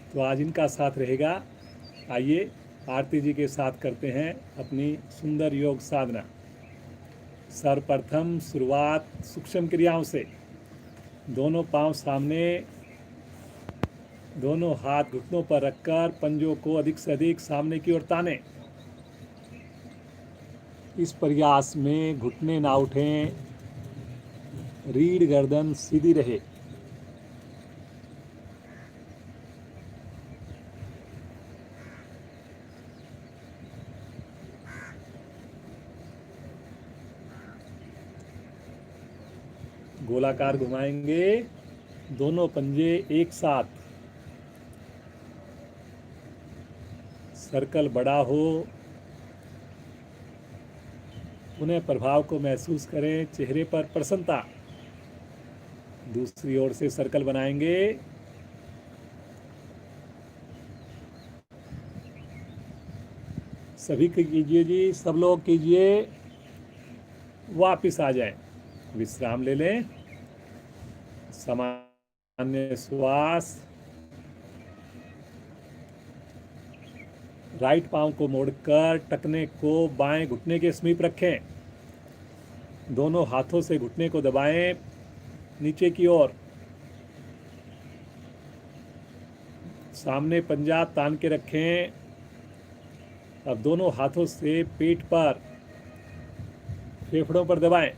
तो आज इनका साथ रहेगा। आइए आरती जी के साथ करते हैं अपनी सुंदर योग साधना। सर्वप्रथम शुरुआत सूक्ष्म क्रियाओं से। दोनों पांव सामने, दोनों हाथ घुटनों पर रखकर पंजों को अधिक से अधिक सामने की ओर ताने। इस प्रयास में घुटने ना उठें, रीढ़ गर्दन सीधी रहे। गोलाकार घुमाएंगे, दोनों पंजे एक साथ। सर्कल बड़ा हो, पुनः प्रभाव को महसूस करें, चेहरे पर प्रसन्नता। दूसरी ओर से सर्कल बनाएंगे, सभी कीजिए जी, सब लोग कीजिए। वापिस आ जाएं, विश्राम ले लें, सामान्य श्वास। राइट पांव को मोड़कर टखने को बाएं घुटने के समीप रखें। दोनों हाथों से घुटने को दबाएं नीचे की ओर। सामने पंजा तान के रखें। अब दोनों हाथों से पेट पर, फेफड़ों पर दबाएं,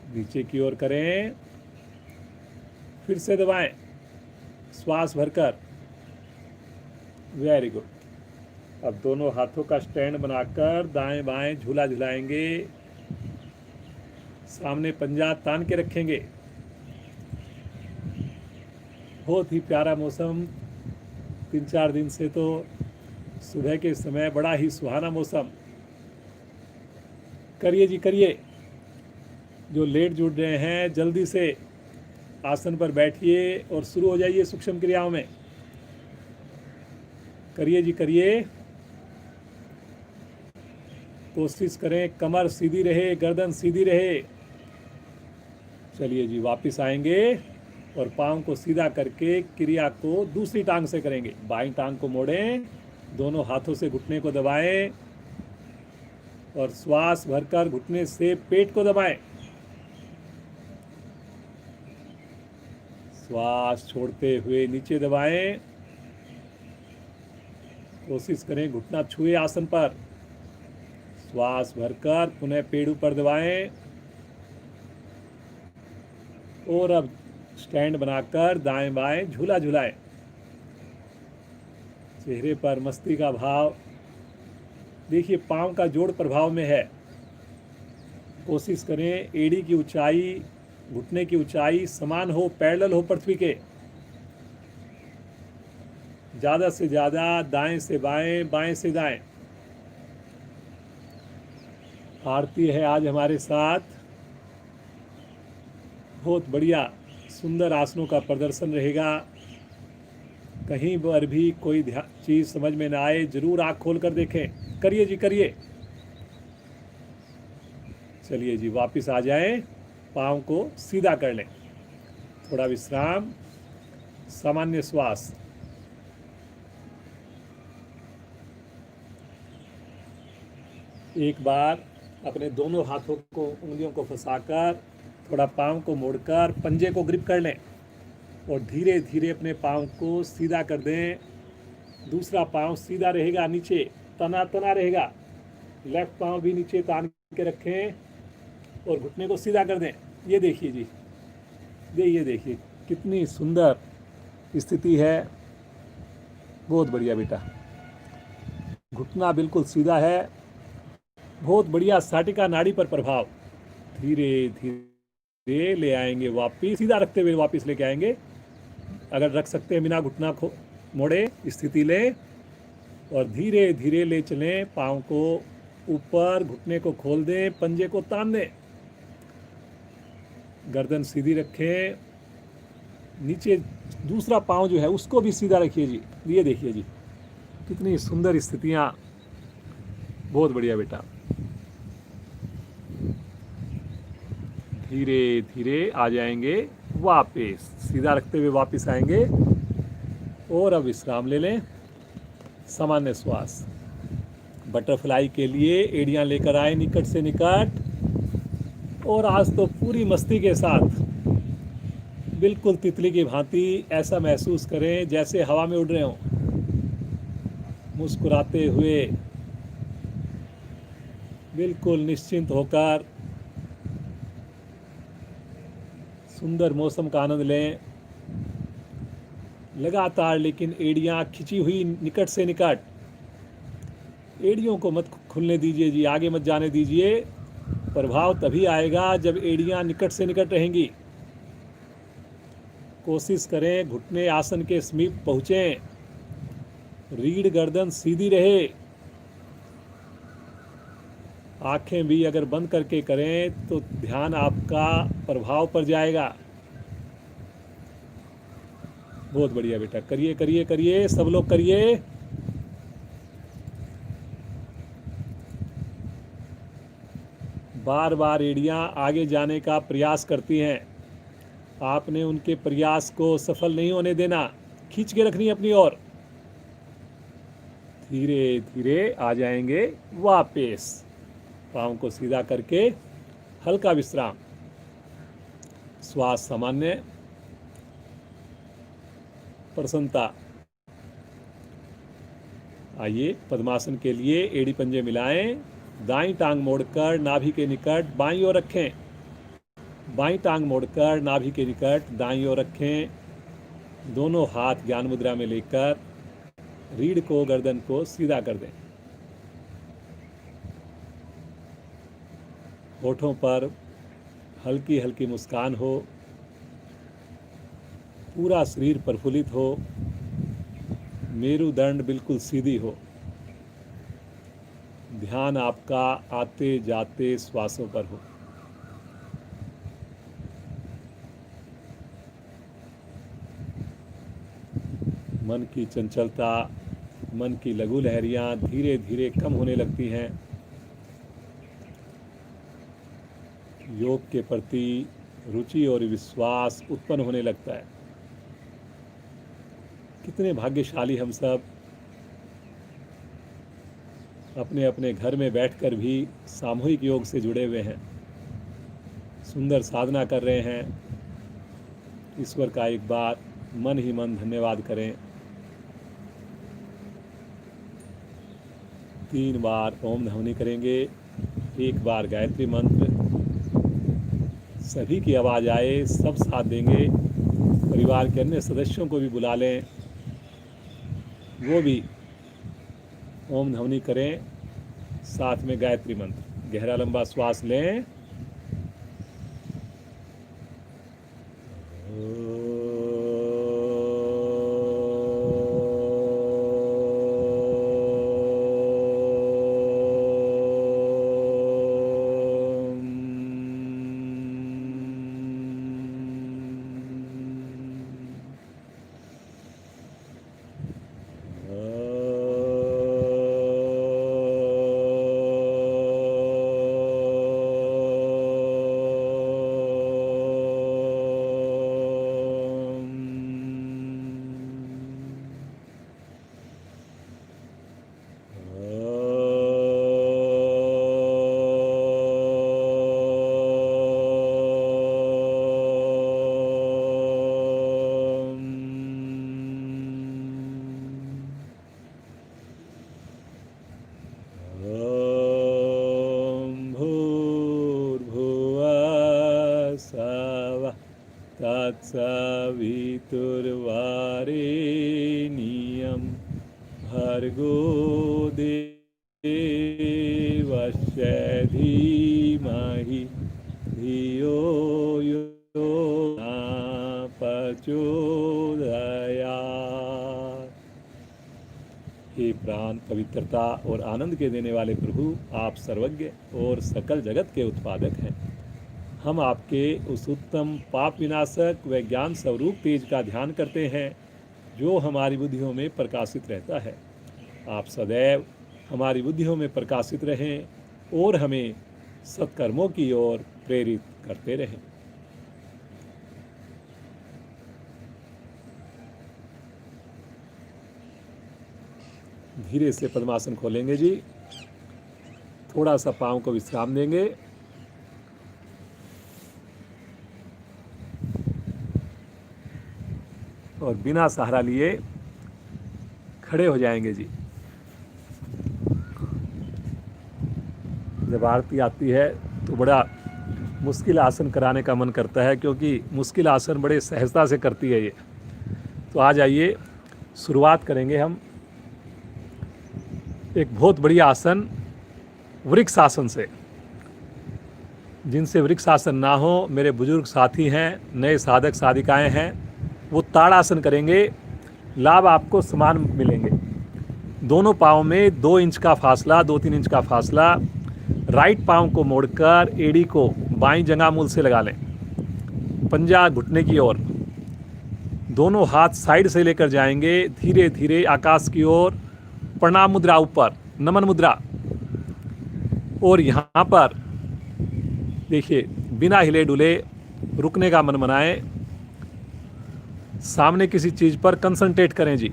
नीचे की ओर करें, फिर से दबाएं, श्वास भरकर। Very good. अब दोनों हाथों का स्टैंड बनाकर दाएं बाएं झूला झुलाएंगे। सामने पंजा तान के रखेंगे। बहुत ही प्यारा मौसम। 3-4 दिन से तो सुबह के समय बड़ा ही सुहाना मौसम। करिए जी करिए। जो लेट जुड़ रहे हैं जल्दी से आसन पर बैठिए और शुरू हो जाइए सूक्ष्म क्रियाओं में। करिए जी करिए। कोशिश करें कमर सीधी रहे, गर्दन सीधी रहे। चलिए जी, वापस आएंगे और पाँव को सीधा करके क्रिया को दूसरी टांग से करेंगे। बाईं टांग को मोड़ें, दोनों हाथों से घुटने को दबाएं और श्वास भरकर घुटने से पेट को दबाएं। श्वास छोड़ते हुए नीचे दबाएं। कोशिश करें घुटना छुए आसन पर। श्वास भरकर पुनः पेड़ ऊपर दबाएं और अब स्टैंड बनाकर दाएं बाएं झूला झुलाएं। चेहरे पर मस्ती का भाव देखिए, पांव का जोड़ प्रभाव में है। कोशिश करें एड़ी की ऊंचाई, घुटने की ऊंचाई समान हो, पैरेलल हो पृथ्वी के। ज़्यादा से ज़्यादा दाएं से बाएं, बाएं से दाएं। आरती है आज हमारे साथ। बहुत बढ़िया सुंदर आसनों का प्रदर्शन रहेगा। कहीं पर भी कोई चीज़ समझ में ना आए, जरूर आँख खोल कर देखें। करिए जी करिए। चलिए जी, वापस आ जाएं, पाँव को सीधा कर लें, थोड़ा विश्राम, सामान्य श्वास। एक बार अपने दोनों हाथों को, उंगलियों को फंसाकर थोड़ा पाँव को मोड़कर पंजे को ग्रिप कर लें और धीरे धीरे अपने पाँव को सीधा कर दें। दूसरा पाँव सीधा रहेगा, नीचे तना तना रहेगा। लेफ्ट पाँव भी नीचे तान के रखें और घुटने को सीधा कर दें। ये देखिए जी, ये देखिए कितनी सुंदर स्थिति है। बहुत बढ़िया बेटा, घुटना बिल्कुल सीधा है। बहुत बढ़िया साटिका नाड़ी पर प्रभाव। धीरे धीरे ले आएंगे, वापिस सीधा रखते हुए वापिस लेके आएंगे। अगर रख सकते हैं बिना घुटना को मोड़े, स्थिति लें और धीरे धीरे ले चलें। पाँव को ऊपर, घुटने को खोल दें, पंजे को तान दें, गर्दन सीधी रखें। नीचे दूसरा पाँव जो है उसको भी सीधा रखिए जी। ये देखिए जी कितनी सुंदर स्थितियाँ। बहुत बढ़िया बेटा। धीरे धीरे आ जाएंगे वापस सीधा रखते हुए वापस आएंगे और अब विश्राम ले लें। सामान्य श्वास। बटरफ्लाई के लिए एड़ियां लेकर आए निकट से निकट, और आज तो पूरी मस्ती के साथ बिल्कुल तितली की भांति ऐसा महसूस करें जैसे हवा में उड़ रहे हों, मुस्कुराते हुए बिल्कुल निश्चिंत होकर सुंदर मौसम का आनंद लें लगातार। लेकिन एड़ियां खिंची हुई निकट से निकट, एड़ियों को मत खुलने दीजिए जी, आगे मत जाने दीजिए। प्रभाव तभी आएगा जब एड़ियां निकट से निकट रहेंगी। कोशिश करें घुटने आसन के समीप पहुँचें, रीढ़ गर्दन सीधी रहे। आंखें भी अगर बंद करके करें तो ध्यान आपका प्रभाव पर जाएगा। बहुत बढ़िया बेटा, करिए करिए करिए, सब लोग करिए। बार बार एड़ियां आगे जाने का प्रयास करती हैं, आपने उनके प्रयास को सफल नहीं होने देना, खींच के रखनी अपनी ओर। धीरे धीरे आ जाएंगे वापस, पाँव को सीधा करके हल्का विश्राम, श्वास सामान्य, प्रसन्नता। आइए पद्मासन के लिए एड़ी पंजे मिलाएं, दाईं टांग मोड़कर नाभि के निकट बाईं ओर रखें, बाईं टांग मोड़कर नाभि के निकट दाईं ओर रखें। दोनों हाथ ज्ञान मुद्रा में लेकर रीढ़ को गर्दन को सीधा कर दें। होठों पर हल्की हल्की मुस्कान हो, पूरा शरीर प्रफुल्लित हो, मेरुदंड बिल्कुल सीधी हो। ध्यान आपका आते जाते श्वासों पर हो। मन की चंचलता, मन की लघु लहरियां धीरे धीरे कम होने लगती हैं। योग के प्रति रुचि और विश्वास उत्पन्न होने लगता है। कितने भाग्यशाली हम सब, अपने अपने घर में बैठकर भी सामूहिक योग से जुड़े हुए हैं, सुंदर साधना कर रहे हैं। ईश्वर का एक बार मन ही मन धन्यवाद करें। 3 बार ओम ध्वनि करेंगे, 1 बार गायत्री मंत्र। सभी की आवाज़ आए, सब साथ देंगे। परिवार के अन्य सदस्यों को भी बुला लें, वो भी ओम ध्वनि करें, साथ में गायत्री मंत्र। गहरा लंबा श्वास लें। तत्सवितुर्वरेण्यं भर्गो देवस्य धीमहि धियो यो न प्रचोदयात्। हे प्राण पवित्रता और आनंद के देने वाले प्रभु, आप सर्वज्ञ और सकल जगत के उत्पादक हैं। हम आपके उस उत्तम पाप विनाशक व ज्ञान स्वरूप तेज का ध्यान करते हैं जो हमारी बुद्धियों में प्रकाशित रहता है। आप सदैव हमारी बुद्धियों में प्रकाशित रहें और हमें सत्कर्मों की ओर प्रेरित करते रहें। धीरे से पद्मासन खोलेंगे जी। थोड़ा सा पाँव को विश्राम देंगे। और बिना सहारा लिए खड़े हो जाएंगे जी। जब आरती आती है तो बड़ा मुश्किल आसन कराने का मन करता है, क्योंकि मुश्किल आसन बड़े सहजता से करती है ये। तो आ जाइए, शुरुआत करेंगे हम एक बहुत बढ़िया आसन वृक्ष आसन से। जिनसे वृक्ष आसन ना हो, मेरे बुजुर्ग साथी हैं, नए साधक साधिकाएं हैं, वो ताड़ासन करेंगे। लाभ आपको समान मिलेंगे। दोनों पाँव में 2 इंच का फासला, 2-3 इंच का फासला। राइट पाँव को मोड़कर एड़ी को बाईं जंघा मूल से लगा लें, पंजा घुटने की ओर। दोनों हाथ साइड से लेकर जाएंगे, धीरे धीरे आकाश की ओर। प्रणाम मुद्रा ऊपर, नमन मुद्रा। और यहाँ पर देखिए, बिना हिले डुले रुकने का मन बनाएं। सामने किसी चीज़ पर कंसंट्रेट करें जी।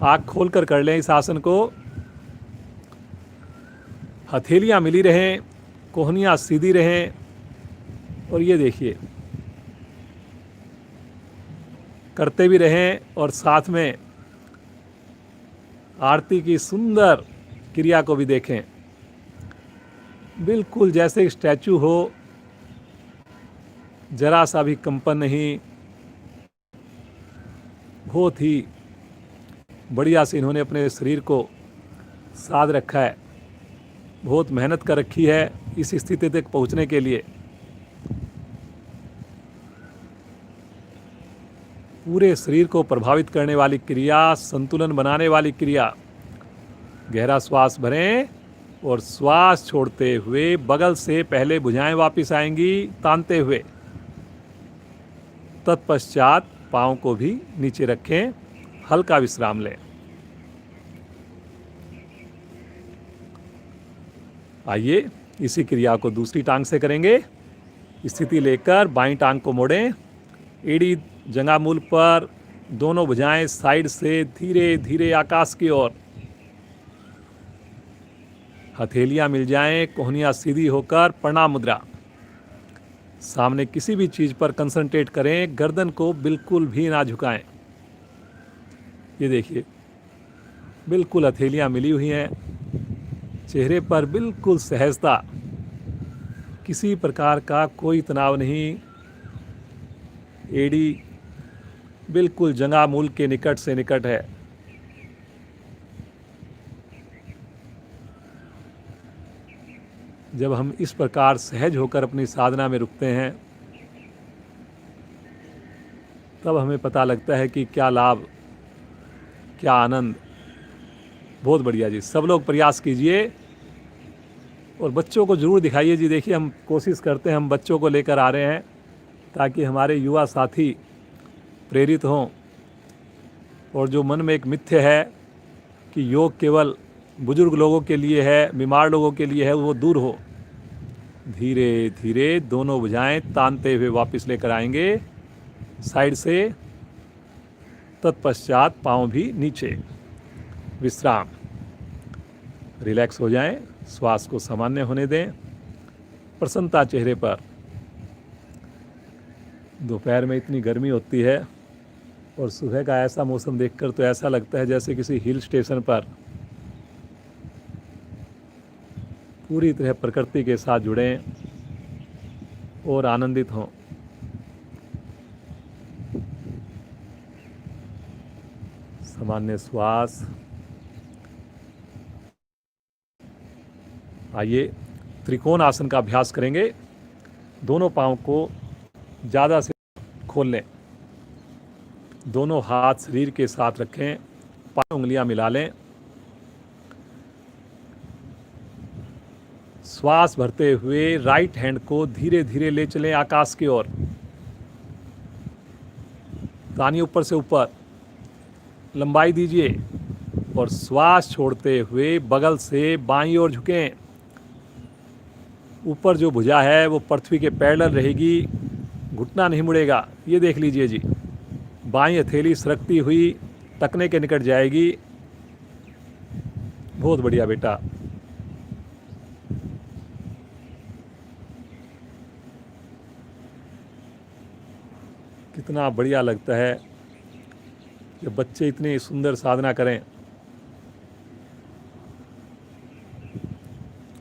आँख खोलकर कर लें इस आसन को। हथेलियाँ मिली रहें, कोहनियाँ सीधी रहें। और ये देखिए, करते भी रहें और साथ में आरती की सुंदर क्रिया को भी देखें। बिल्कुल जैसे स्टैचू हो, जरा सा भी कंपन नहीं। बहुत ही बढ़िया से इन्होंने अपने शरीर को साध रखा है। बहुत मेहनत कर रखी है इस स्थिति तक पहुंचने के लिए। पूरे शरीर को प्रभावित करने वाली क्रिया, संतुलन बनाने वाली क्रिया। गहरा श्वास भरें और श्वास छोड़ते हुए बगल से पहले भुजाएं वापस आएंगी तानते हुए। तत्पश्चात पाँव को भी नीचे रखें, हल्का विश्राम लें। आइए, इसी क्रिया को दूसरी टांग से करेंगे। स्थिति लेकर बाईं टांग को मोड़ें, एड़ी जंघा मूल पर, दोनों भुजाएं साइड से धीरे धीरे आकाश की ओर। हथेलियां मिल जाएं, कोहनियां सीधी होकर प्रणाम मुद्रा। सामने किसी भी चीज़ पर कंसंट्रेट करें, गर्दन को बिल्कुल भी ना झुकाएं। ये देखिए, बिल्कुल हथेलियां मिली हुई हैं, चेहरे पर बिल्कुल सहजता, किसी प्रकार का कोई तनाव नहीं। एड़ी बिल्कुल जंघा मूल के निकट से निकट है। जब हम इस प्रकार सहज होकर अपनी साधना में रुकते हैं, तब हमें पता लगता है कि क्या लाभ, क्या आनंद। बहुत बढ़िया जी, सब लोग प्रयास कीजिए और बच्चों को ज़रूर दिखाइए जी। देखिए, हम कोशिश करते हैं, हम बच्चों को लेकर आ रहे हैं ताकि हमारे युवा साथी प्रेरित हों। और जो मन में एक मिथ्य है कि योग केवल बुजुर्ग लोगों के लिए है, बीमार लोगों के लिए है, वो दूर हो। धीरे धीरे दोनों भुजाएं तानते हुए वापस लेकर आएंगे साइड से। तत्पश्चात पाँव भी नीचे, विश्राम। रिलैक्स हो जाएं, श्वास को सामान्य होने दें, प्रसन्नता चेहरे पर। दोपहर में इतनी गर्मी होती है और सुबह का ऐसा मौसम देखकर तो ऐसा लगता है जैसे किसी हिल स्टेशन पर पूरी तरह प्रकृति के साथ जुड़ें और आनंदित हों। सामान्य श्वास। आइए, त्रिकोण आसन का अभ्यास करेंगे। दोनों पाँव को ज़्यादा से खोल लें, दोनों हाथ शरीर के साथ रखें, पाँव उंगलियां मिला लें। श्वास भरते हुए राइट हैंड को धीरे धीरे ले चलें आकाश की ओर। तानी ऊपर से ऊपर लंबाई दीजिए और श्वास छोड़ते हुए बगल से बाईं ओर झुकें। ऊपर जो भुजा है वो पृथ्वी के पैरेलल रहेगी, घुटना नहीं मुड़ेगा। ये देख लीजिए जी, बाईं हथेली सरकती हुई टखने के निकट जाएगी। बहुत बढ़िया बेटा। कितना बढ़िया लगता है जब बच्चे इतनी सुंदर साधना करें।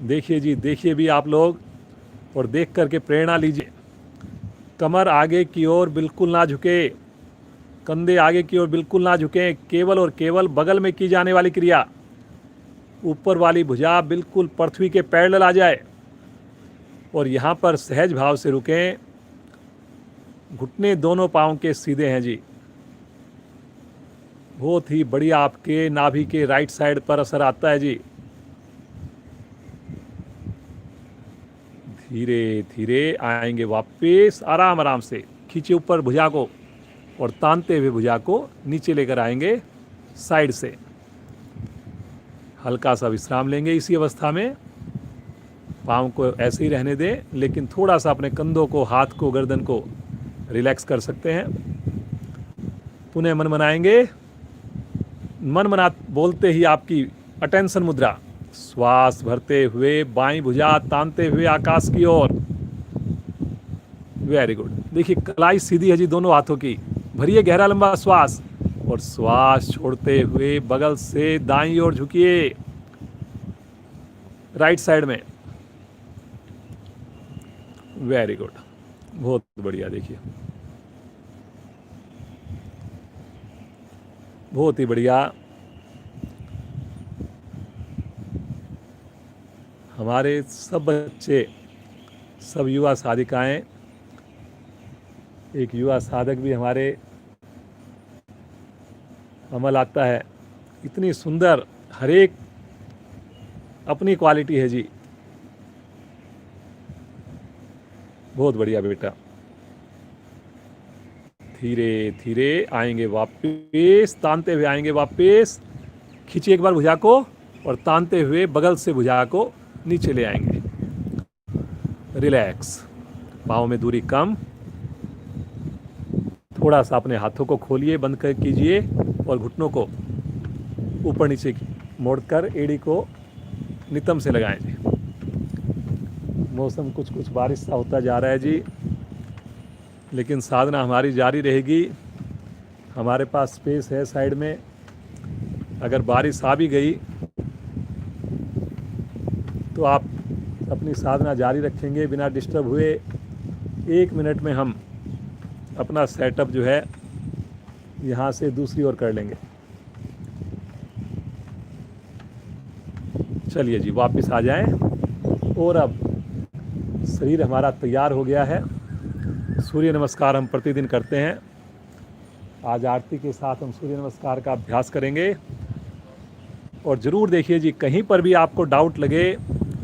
देखिए जी, देखिए भी आप लोग और देख करके प्रेरणा लीजिए। कमर आगे की ओर बिल्कुल ना झुके, कंधे आगे की ओर बिल्कुल ना झुकें। केवल और केवल बगल में की जाने वाली क्रिया, ऊपर वाली भुजा बिल्कुल पृथ्वी के पैरेलल आ जाए और यहाँ पर सहज भाव से रुकें। घुटने दोनों पाँव के सीधे हैं जी। बहुत ही बढ़िया आपके नाभि के राइट साइड पर असर आता है जी। धीरे धीरे आएंगे वापस, आराम आराम से खींचे ऊपर भुजा को और तानते हुए भुजा को नीचे लेकर आएंगे साइड से। हल्का सा विश्राम लेंगे इसी अवस्था में। पाँव को ऐसे ही रहने दें, लेकिन थोड़ा सा अपने कंधों को, हाथ को, गर्दन को रिलैक्स कर सकते हैं। पुनः मन मनाएंगे। मन मना बोलते ही आपकी अटेंशन मुद्रा, श्वास भरते हुए बाईं भुजा तानते हुए आकाश की ओर। Very good. देखिए कलाई सीधी है जी दोनों हाथों की। भरिए गहरा लंबा श्वास और श्वास छोड़ते हुए बगल से दाईं ओर झुकिए, राइट साइड में। वेरी गुड, बहुत बढ़िया। देखिए बहुत ही बढ़िया। हमारे सब बच्चे, सब युवा साधिकाएं, एक युवा साधक भी हमारे अमल आता है। इतनी सुंदर हर एक अपनी क्वालिटी है जी। बहुत बढ़िया बेटा। धीरे धीरे आएंगे वापस, तानते हुए आएंगे वापस। खींचिए एक बार भुजा को और तानते हुए बगल से भुजा को नीचे ले आएंगे। रिलैक्स। पाँव में दूरी कम। थोड़ा सा अपने हाथों को खोलिए, बंद कर कीजिए और घुटनों को ऊपर नीचे मोड़कर एड़ी को नितंब से लगाएं जी। मौसम कुछ कुछ बारिश सा होता जा रहा है जी, लेकिन साधना हमारी जारी रहेगी। हमारे पास स्पेस है साइड में। अगर बारिश आ भी गई तो आप अपनी साधना जारी रखेंगे बिना डिस्टर्ब हुए। 1 मिनट में हम अपना सेटअप जो है यहाँ से दूसरी ओर कर लेंगे। चलिए जी, वापस आ जाएं। और अब शरीर हमारा तैयार हो गया है। सूर्य नमस्कार हम प्रतिदिन करते हैं। आज आरती के साथ हम सूर्य नमस्कार का अभ्यास करेंगे। और ज़रूर देखिए जी, कहीं पर भी आपको डाउट लगे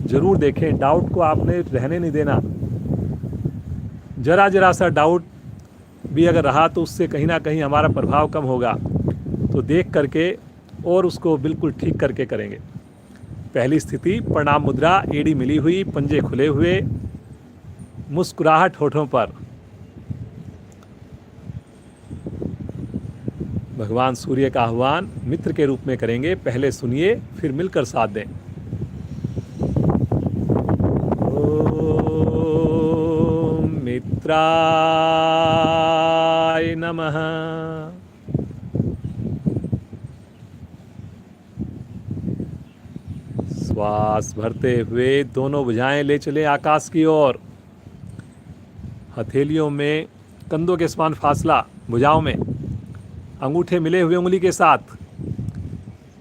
ज़रूर देखें। डाउट को आपने रहने नहीं देना। जरा जरा सा डाउट भी अगर रहा तो उससे कहीं ना कहीं हमारा प्रभाव कम होगा। तो देख करके और उसको बिल्कुल ठीक करके करेंगे। पहली स्थिति प्रणाम मुद्रा, एड़ी मिली हुई, पंजे खुले हुए, मुस्कुराहट होठों पर। भगवान सूर्य का आह्वान मित्र के रूप में करेंगे। पहले सुनिए, फिर मिलकर साथ दें। ओम मित्राय नमः। श्वास भरते हुए दोनों भुजाएं ले चले आकाश की ओर। हथेलियों में कंधों के समान फासला, भुजाओं में अंगूठे मिले हुए उंगली के साथ।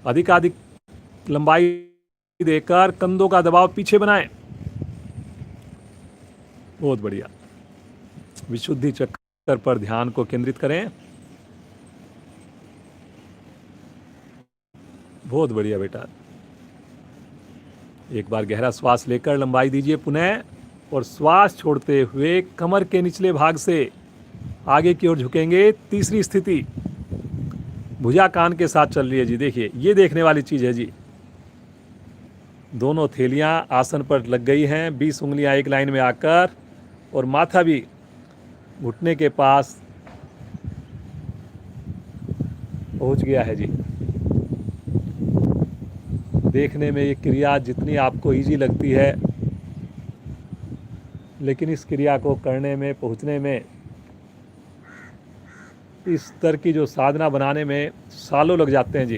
अधिकाधिक लंबाई देकर कंधों का दबाव पीछे बनाएं। बहुत बढ़िया। विशुद्धि चक्र पर ध्यान को केंद्रित करें। बहुत बढ़िया बेटा। एक बार गहरा श्वास लेकर लंबाई दीजिए पुनः, और श्वास छोड़ते हुए कमर के निचले भाग से आगे की ओर झुकेंगे। तीसरी स्थिति, भुजा कान के साथ चल रही है जी। देखिए ये देखने वाली चीज़ है जी। दोनों थैलियां आसन पर लग गई हैं, 20 उंगलियां एक लाइन में आकर, और माथा भी घुटने के पास पहुंच गया है जी। देखने में ये क्रिया जितनी आपको इजी लगती है, लेकिन इस क्रिया को करने में, पहुंचने में, इस स्तर की जो साधना बनाने में सालों लग जाते हैं जी।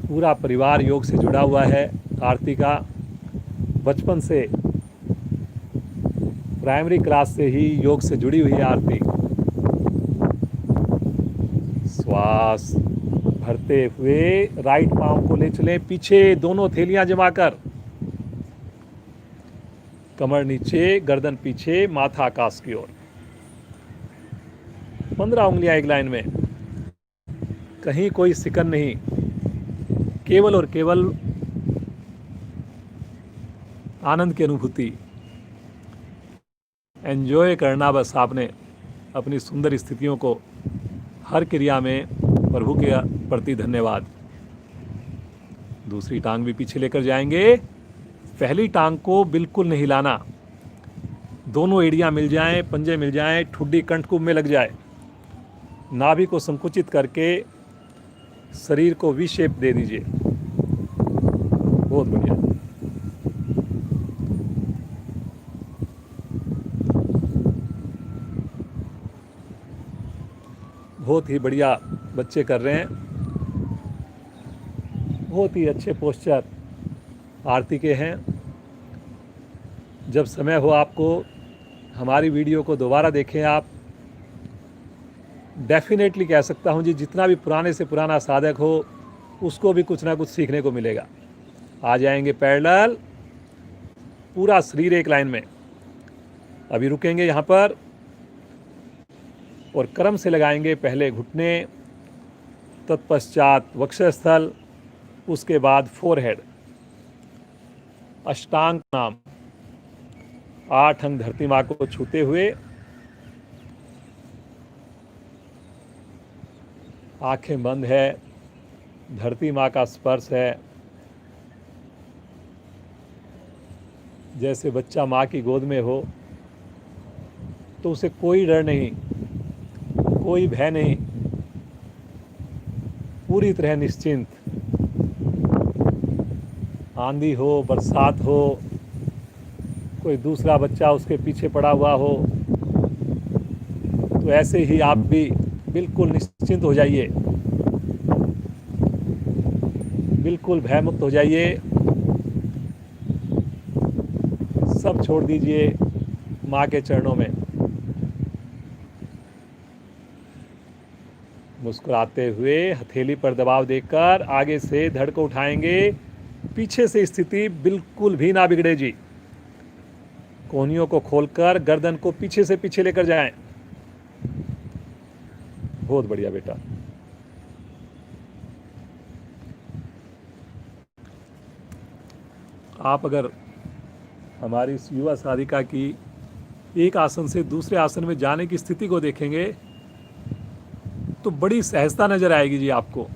पूरा परिवार योग से जुड़ा हुआ है। आरती का बचपन से, प्राइमरी क्लास से ही योग से जुड़ी हुई है आरती। श्वास भरते हुए राइट पांव को ले चलें पीछे, दोनों थैलियां जमाकर, कमर नीचे, गर्दन पीछे, माथा आकाश की ओर। 15 उंगलियां एक लाइन में, कहीं कोई सिकन नहीं, केवल और केवल आनंद की अनुभूति, एंजॉय करना बस आपने अपनी सुंदर स्थितियों को। हर क्रिया में प्रभु के प्रति धन्यवाद। दूसरी टांग भी पीछे लेकर जाएंगे। पहली टांग को बिल्कुल नहीं हिलाना, दोनों एड़ियां मिल जाएं, पंजे मिल जाएं, ठुड्डी कंठकुंभ में लग जाए। नाभि को संकुचित करके शरीर को वी शेप दे दीजिए। बहुत बढ़िया। बहुत ही बढ़िया बच्चे कर रहे हैं। बहुत ही अच्छे पोस्चर आरती के हैं। जब समय हो आपको हमारी वीडियो को दोबारा देखें आप। डेफिनेटली कह सकता हूं जी, जितना भी पुराने से पुराना साधक हो उसको भी कुछ ना कुछ सीखने को मिलेगा। आ जाएंगे पैरेलल, पूरा शरीर एक लाइन में। अभी रुकेंगे यहाँ पर और क्रम से लगाएंगे। पहले घुटने, तत्पश्चात वक्षस्थल, उसके बाद फोरहेड। अष्टांग नाम, 8 अंग धरती माँ को छूते हुए, आंखें बंद है, धरती माँ का स्पर्श है। जैसे बच्चा माँ की गोद में हो तो उसे कोई डर नहीं, कोई भय नहीं, पूरी तरह निश्चिंत। आंधी हो, बरसात हो, कोई दूसरा बच्चा उसके पीछे पड़ा हुआ हो, तो ऐसे ही आप भी बिल्कुल निश्चिंत हो जाइए, बिल्कुल भयमुक्त हो जाइए। सब छोड़ दीजिए माँ के चरणों में। मुस्कुराते हुए हथेली पर दबाव देकर आगे से धड़ को उठाएंगे। पीछे से स्थिति बिल्कुल भी ना बिगड़े जी। कोहनियों को खोलकर गर्दन को पीछे से पीछे लेकर जाएं। बहुत बढ़िया बेटा। आप अगर हमारी इस युवा साधिका की एक आसन से दूसरे आसन में जाने की स्थिति को देखेंगे तो बड़ी सहजता नजर आएगी जी आपको।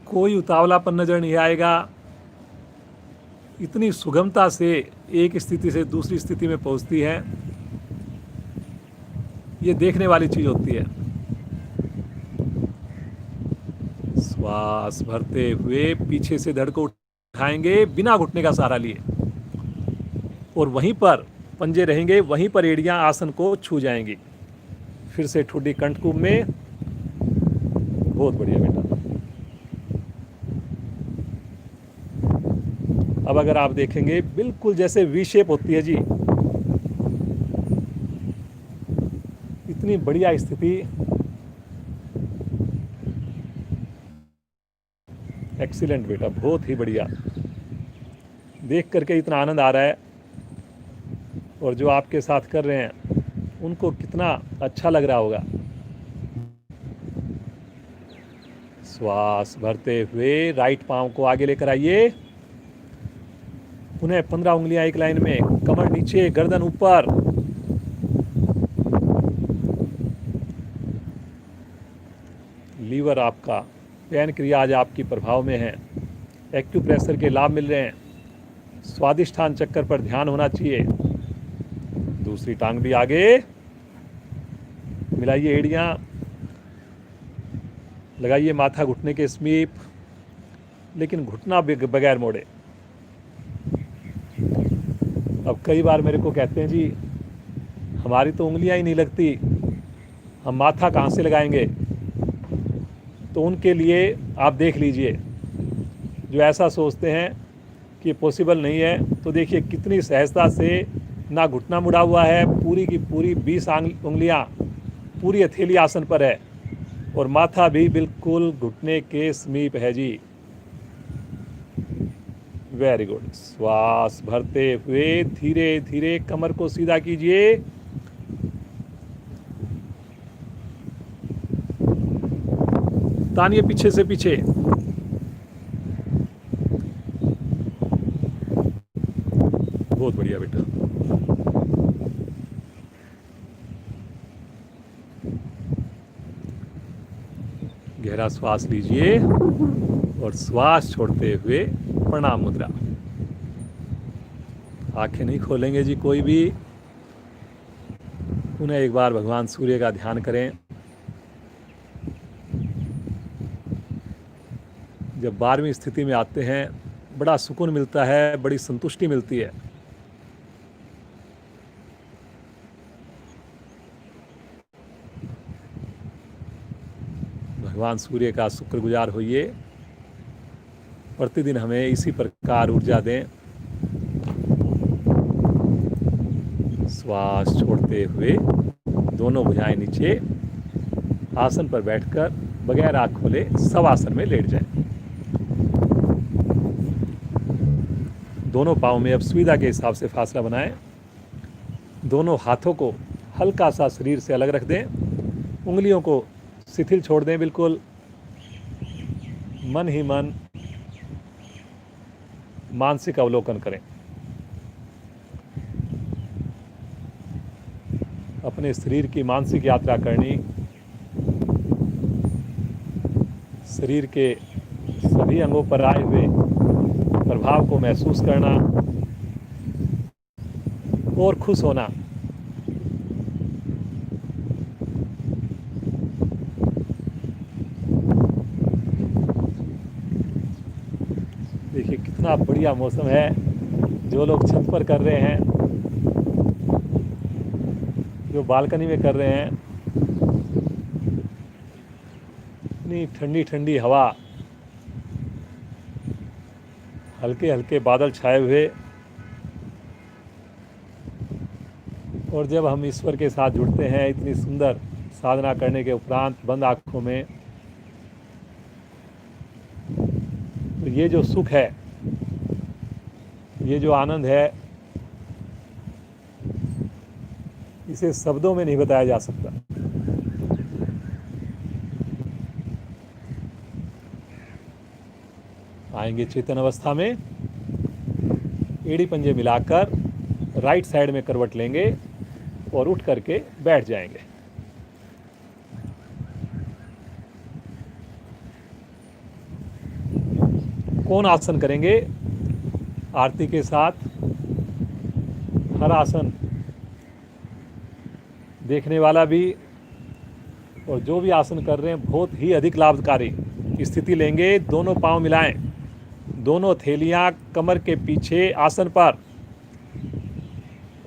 कोई उतावलापन नजर नहीं आएगा। इतनी सुगमता से एक स्थिति से दूसरी स्थिति में पहुंचती है, ये देखने वाली चीज होती है। श्वास भरते हुए पीछे से धड़ को उठाएंगे बिना घुटने का सहारा लिए, और वहीं पर पंजे रहेंगे, वहीं पर एड़ियां आसन को छू जाएंगी। फिर से ठुड्डी कंठकुंभ में। बहुत बढ़िया बेटा। अब अगर आप देखेंगे बिल्कुल जैसे वी शेप होती है जी, इतनी बढ़िया स्थिति। एक्सीलेंट बेटा, बहुत ही बढ़िया। देख करके इतना आनंद आ रहा है, और जो आपके साथ कर रहे हैं उनको कितना अच्छा लग रहा होगा। श्वास भरते हुए राइट पांव को आगे लेकर आइए। पुनः 15 उंगलियां एक लाइन में, कमर नीचे, गर्दन ऊपर। लीवर आपका, पैनक्रियाज आज आपकी प्रभाव में है। एक्यूप्रेशर के लाभ मिल रहे हैं। स्वादिष्ठान चक्कर पर ध्यान होना चाहिए। दूसरी टांग भी आगे मिलाइए, एड़ियां। लगाइए माथा घुटने के समीप, लेकिन घुटना बगैर मोड़े। अब कई बार मेरे को कहते हैं जी हमारी तो उंगलियां ही नहीं लगती, हम माथा कहाँ से लगाएंगे। तो उनके लिए आप देख लीजिए, जो ऐसा सोचते हैं कि पॉसिबल नहीं है, तो देखिए कितनी सहजता से ना घुटना मुड़ा हुआ है, पूरी की पूरी 20 उंगलियां पूरी हथेली आसन पर है और माथा भी बिल्कुल घुटने के समीप है जी। Very good. श्वास भरते हुए धीरे धीरे कमर को सीधा कीजिए। तानिए पीछे से पीछे। बहुत बढ़िया बेटा। गहरा श्वास लीजिए और श्वास छोड़ते हुए प्रणाम मुद्रा। आंखें नहीं खोलेंगे जी कोई भी। पुनः एक बार भगवान सूर्य का ध्यान करें। जब 12वीं स्थिति में आते हैं बड़ा सुकून मिलता है, बड़ी संतुष्टि मिलती है। भगवान सूर्य का शुक्रगुजार होइए, प्रतिदिन हमें इसी प्रकार ऊर्जा दें। श्वास छोड़ते हुए दोनों भुजाएं नीचे, आसन पर बैठकर बगैर आँख खोले शवासन में लेट जाएं। दोनों पाँव में अब सुविधा के हिसाब से फासला बनाएं। दोनों हाथों को हल्का सा शरीर से अलग रख दें, उंगलियों को शिथिल छोड़ दें बिल्कुल। मन ही मन मानसिक अवलोकन करें। अपने शरीर की मानसिक यात्रा करनी, शरीर के सभी अंगों पर आए हुए प्रभाव को महसूस करना और खुश होना। देखिए कितना बढ़िया मौसम है। जो लोग छत पर कर रहे हैं, जो बालकनी में कर रहे हैं, इतनी ठंडी ठंडी हवा, हल्के हल्के बादल छाए हुए, और जब हम ईश्वर के साथ जुड़ते हैं इतनी सुंदर साधना करने के उपरांत बंद आँखों में, तो ये जो सुख है, ये जो आनंद है, इसे शब्दों में नहीं बताया जा सकता। आएंगे चेतन अवस्था में, एड़ी पंजे मिलाकर राइट साइड में करवट लेंगे और उठ करके बैठ जाएंगे। कौन आसन करेंगे आरती के साथ। हर आसन देखने वाला भी और जो भी आसन कर रहे हैं बहुत ही अधिक लाभकारी स्थिति लेंगे। दोनों पांव मिलाएं, दोनों थैलियां कमर के पीछे आसन पर,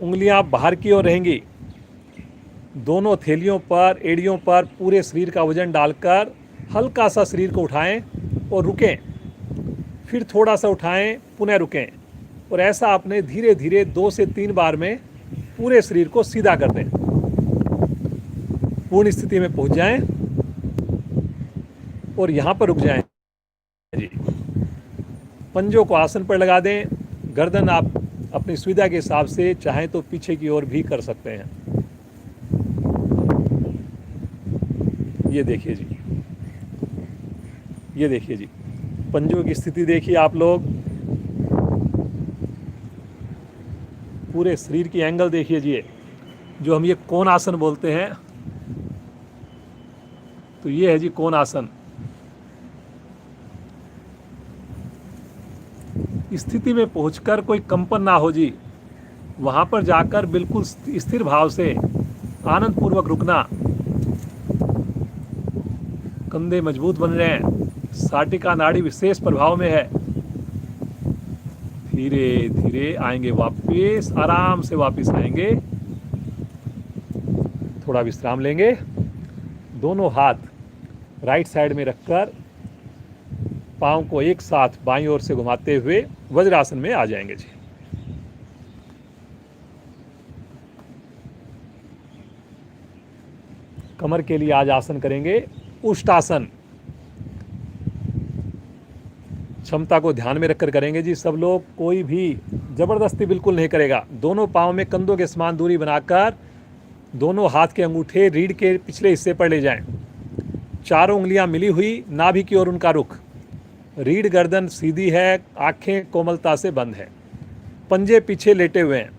उंगलियां बाहर की ओर रहेंगी। दोनों थैलियों पर, एड़ियों पर पूरे शरीर का वजन डालकर हल्का सा शरीर को उठाएं और रुकें, फिर थोड़ा सा उठाएं, पुनः रुकें, और ऐसा आपने धीरे धीरे 2 से 3 बार में पूरे शरीर को सीधा कर दें। पूर्ण स्थिति में पहुंच जाएं और यहां पर रुक जाएं जी। पंजों को आसन पर लगा दें। गर्दन आप अपनी सुविधा के हिसाब से चाहें तो पीछे की ओर भी कर सकते हैं। ये देखिए जी, ये देखिए जी, पंजों की स्थिति देखिए आप लोग। पूरे शरीर की एंगल देखिए जी। जो हम ये कोण आसन बोलते हैं, तो ये है जी कोण आसन। स्थिति में पहुंचकर कोई कंपन ना हो जी, वहां पर जाकर बिल्कुल स्थिर भाव से आनंद पूर्वक रुकना। कंधे मजबूत बन रहे हैं, साटिका नाड़ी विशेष प्रभाव में है। धीरे धीरे आएंगे वापस, आराम से वापस आएंगे। थोड़ा विश्राम लेंगे। दोनों हाथ राइट साइड में रखकर पाँव को एक साथ बाईं ओर से घुमाते हुए वज्रासन में आ जाएंगे जी। कमर के लिए आज आसन करेंगे उष्टासन। क्षमता को ध्यान में रखकर करेंगे जी सब लोग, कोई भी जबरदस्ती बिल्कुल नहीं करेगा। दोनों पाँव में कंधों के समान दूरी बनाकर दोनों हाथ के अंगूठे रीढ़ के पिछले हिस्से पर ले जाएं। चारों उंगलियां मिली हुई, नाभि की ओर उनका रुख। रीढ़ गर्दन सीधी है, आंखें कोमलता से बंद है, पंजे पीछे लेटे हुए हैं।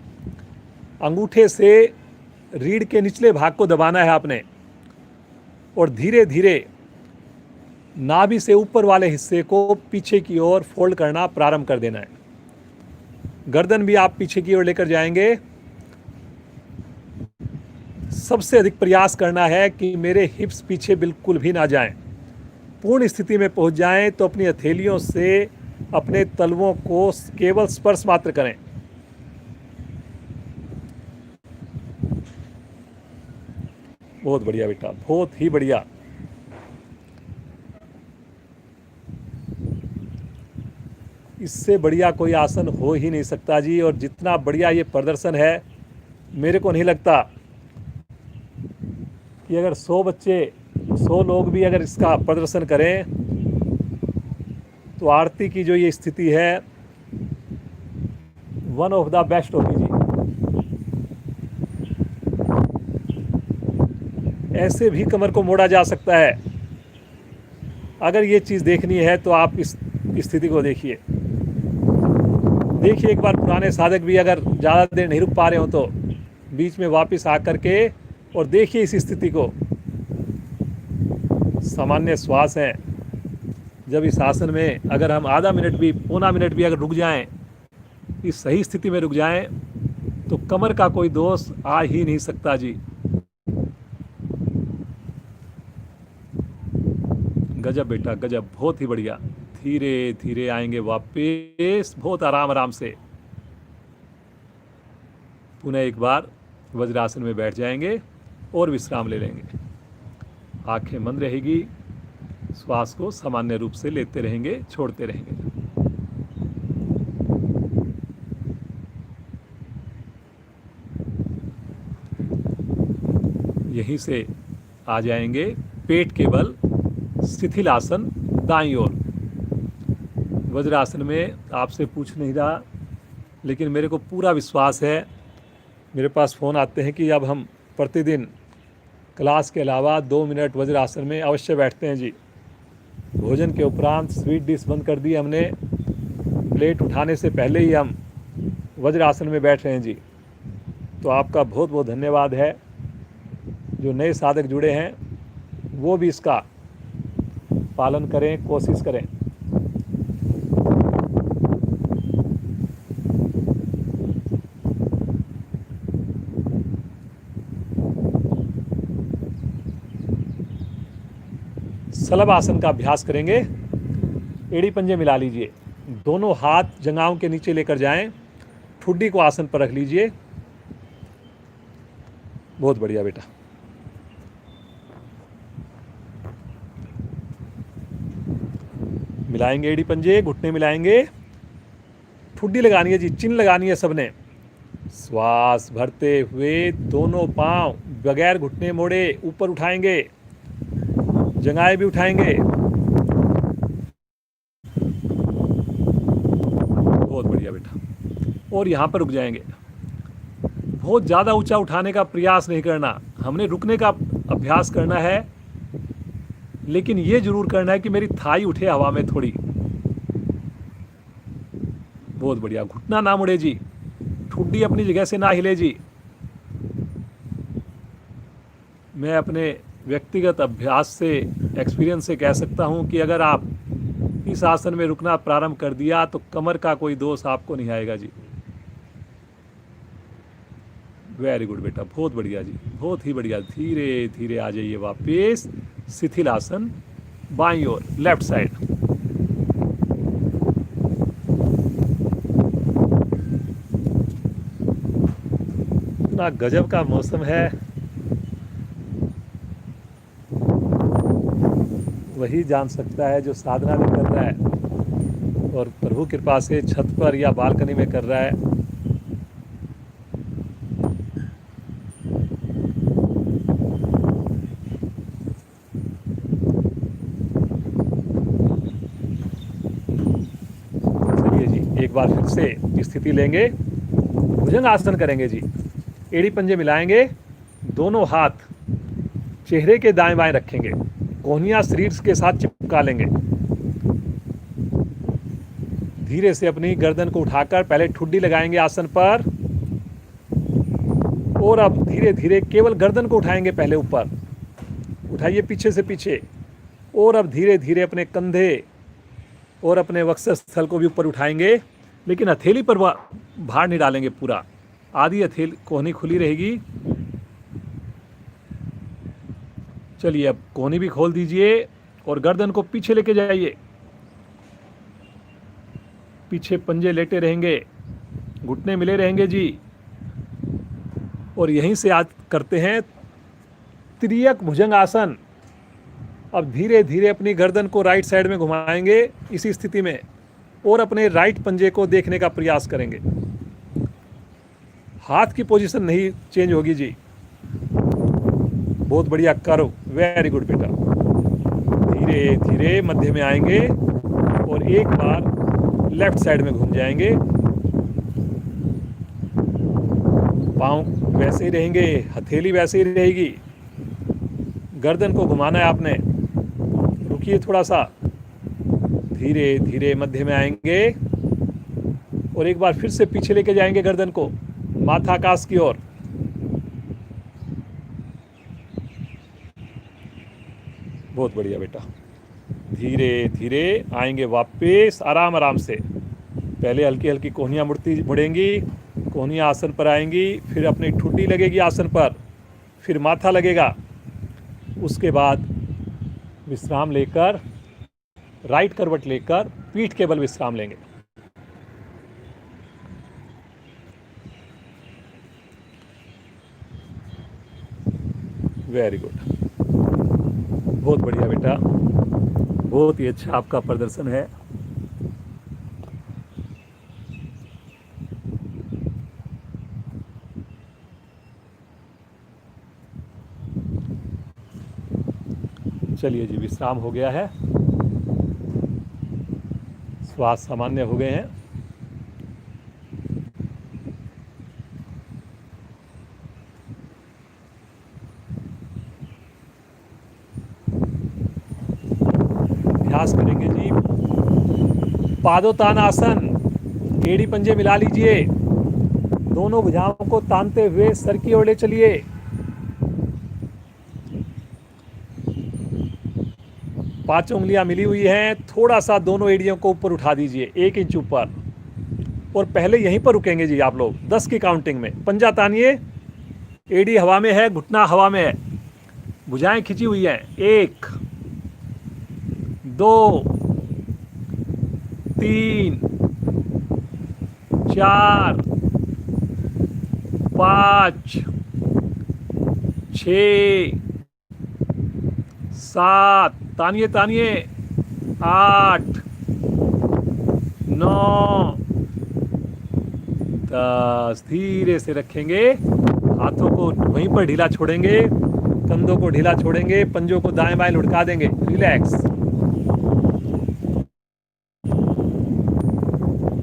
अंगूठे से रीढ़ के निचले भाग को दबाना है आपने और धीरे धीरे नाभि से ऊपर वाले हिस्से को पीछे की ओर फोल्ड करना प्रारंभ कर देना है। गर्दन भी आप पीछे की ओर लेकर जाएंगे। सबसे अधिक प्रयास करना है कि मेरे हिप्स पीछे बिल्कुल भी ना जाएं। पूर्ण स्थिति में पहुंच जाएं तो अपनी हथेलियों से अपने तलवों को केवल स्पर्श मात्र करें। बहुत बढ़िया बेटा, बहुत ही बढ़िया। इससे बढ़िया कोई आसन हो ही नहीं सकता जी। और जितना बढ़िया ये प्रदर्शन है, मेरे को नहीं लगता कि अगर 100 बच्चे 100 लोग भी अगर इसका प्रदर्शन करें तो आरती की जो ये स्थिति है वन ऑफ द बेस्ट होगी जी। ऐसे भी कमर को मोड़ा जा सकता है। अगर ये चीज़ देखनी है तो आप इस स्थिति को देखिए। देखिए एक बार पुराने साधक भी अगर ज़्यादा देर नहीं रुक पा रहे हो तो बीच में वापस आकर के और देखिए इस स्थिति को। सामान्य श्वास है। जब इस आसन में अगर हम आधा मिनट भी, पौना मिनट भी अगर रुक जाएं, इस सही स्थिति में रुक जाएं, तो कमर का कोई दोष आ ही नहीं सकता जी। गजब बेटा गजब, बहुत ही बढ़िया। धीरे धीरे आएंगे वापस, बहुत आराम आराम से। पुनः एक बार वज्रासन में बैठ जाएंगे और विश्राम ले लेंगे। आंखें बंद रहेगी, श्वास को सामान्य रूप से लेते रहेंगे, छोड़ते रहेंगे। यहीं से आ जाएंगे पेट के बल शिथिल आसन दाईं ओर। वज्रासन में आपसे पूछ नहीं रहा, लेकिन मेरे को पूरा विश्वास है। मेरे पास फ़ोन आते हैं कि अब हम प्रतिदिन क्लास के अलावा 2 मिनट वज्रासन में अवश्य बैठते हैं जी। भोजन के उपरांत स्वीट डिश बंद कर दी हमने, प्लेट उठाने से पहले ही हम वज्रासन में बैठ रहे हैं जी। तो आपका बहुत बहुत धन्यवाद है। जो नए साधक जुड़े हैं वो भी इसका पालन करें, कोशिश करें। सलभ आसन का अभ्यास करेंगे। एड़ी पंजे मिला लीजिए, दोनों हाथ जंघाओं के नीचे लेकर जाएं, ठुड्डी को आसन पर रख लीजिए। बहुत बढ़िया बेटा। मिलाएंगे एड़ी पंजे, घुटने मिलाएंगे, ठुड्डी लगानी है जी, चिन्ह लगानी है सबने। श्वास भरते हुए दोनों पांव बगैर घुटने मोड़े ऊपर उठाएंगे, जंघाएं भी उठाएंगे। बहुत बढ़िया बेटा। और यहां पर रुक जाएंगे। बहुत ज़्यादा ऊंचा उठाने का प्रयास नहीं करना, हमने रुकने का अभ्यास करना है। लेकिन ये जरूर करना है कि मेरी थाई उठे हवा में थोड़ी। बहुत बढ़िया। घुटना ना मुड़े जी, ठुड्डी अपनी जगह से ना हिले जी। मैं अपने व्यक्तिगत अभ्यास से, एक्सपीरियंस से कह सकता हूं कि अगर आप इस आसन में रुकना प्रारंभ कर दिया तो कमर का कोई दोष आपको नहीं आएगा जी। वेरी गुड बेटा, बहुत बढ़िया जी, बहुत ही बढ़िया। धीरे धीरे आ जाइए वापस शिथिल आसन बाईं ओर, लेफ्ट साइड। इतना गजब का मौसम है, वही जान सकता है जो साधना भी कर रहा है और प्रभु कृपा से छत पर या बालकनी में कर रहा है। चलिए जी, एक बार फिर से स्थिति लेंगे, भुजंग आसन करेंगे जी। एड़ी पंजे मिलाएंगे, दोनों हाथ चेहरे के दाएं बाएं रखेंगे, कोहनियां शरीर के साथ चिपका लेंगे। धीरे से अपनी गर्दन को उठाकर पहले ठुड्डी लगाएंगे आसन पर, और अब धीरे धीरे केवल गर्दन को उठाएंगे, पहले ऊपर उठाइए पीछे से पीछे, और अब धीरे धीरे अपने कंधे और अपने वक्षस्थल को भी ऊपर उठाएंगे, लेकिन हथेली पर भार नहीं डालेंगे पूरा, आधी हथेली कोहनी खुली रहेगी। चलिए अब कोहनी भी खोल दीजिए और गर्दन को पीछे लेके जाइए, पीछे पंजे लेटे रहेंगे, घुटने मिले रहेंगे जी। और यहीं से आज करते हैं त्रियक भुजंग आसन। अब धीरे धीरे अपनी गर्दन को राइट साइड में घुमाएंगे इसी स्थिति में, और अपने राइट पंजे को देखने का प्रयास करेंगे। हाथ की पोजीशन नहीं चेंज होगी जी। बहुत बढ़िया, करो, वेरी गुड बेटा। धीरे धीरे मध्य में आएंगे और एक बार लेफ्ट साइड में घूम जाएंगे। पाँव वैसे ही रहेंगे, हथेली वैसे ही रहेगी, गर्दन को घुमाना है आपने। रुकिए थोड़ा सा, धीरे धीरे मध्य में आएंगे और एक बार फिर से पीछे लेके जाएंगे गर्दन को, माथा आकाश की ओर। बहुत बढ़िया बेटा। धीरे धीरे आएंगे वापस, आराम आराम से। पहले हल्की हल्की कोहनियाँ मुड़ेंगी, कोहनियाँ आसन पर आएंगी, फिर अपनी ठुड्डी लगेगी आसन पर, फिर माथा लगेगा। उसके बाद विश्राम लेकर, राइट करवट लेकर पीठ के बल विश्राम लेंगे। वेरी गुड, बहुत बढ़िया बेटा, बहुत ही अच्छा आपका प्रदर्शन है। चलिए जी, विश्राम हो गया है, श्वास सामान्य हो गए हैं। अभ्यास करेंगे जी पादोत्तान आसन। एड़ी पंजे मिला लीजिए, दोनों भुजाओं को तानते हुए सर की ओर ले चलिए। पांचों उंगलियां मिली हुई हैं, थोड़ा सा दोनों एड़ियों को ऊपर उठा दीजिए, 1 इंच ऊपर, और पहले यहीं पर रुकेंगे जी आप लोग 10 की काउंटिंग में। पंजा तानिए, एड़ी हवा में है, घुटना हवा में है, भुजाएं खिंची हुई हैं। 1 2 3 4 5 6 7, तानिए तानिए, 8 9 10। धीरे से रखेंगे, हाथों को वहीं पर ढीला छोड़ेंगे, कंधों को ढीला छोड़ेंगे, पंजों को दाएं बाएं लुढ़का देंगे। रिलैक्स।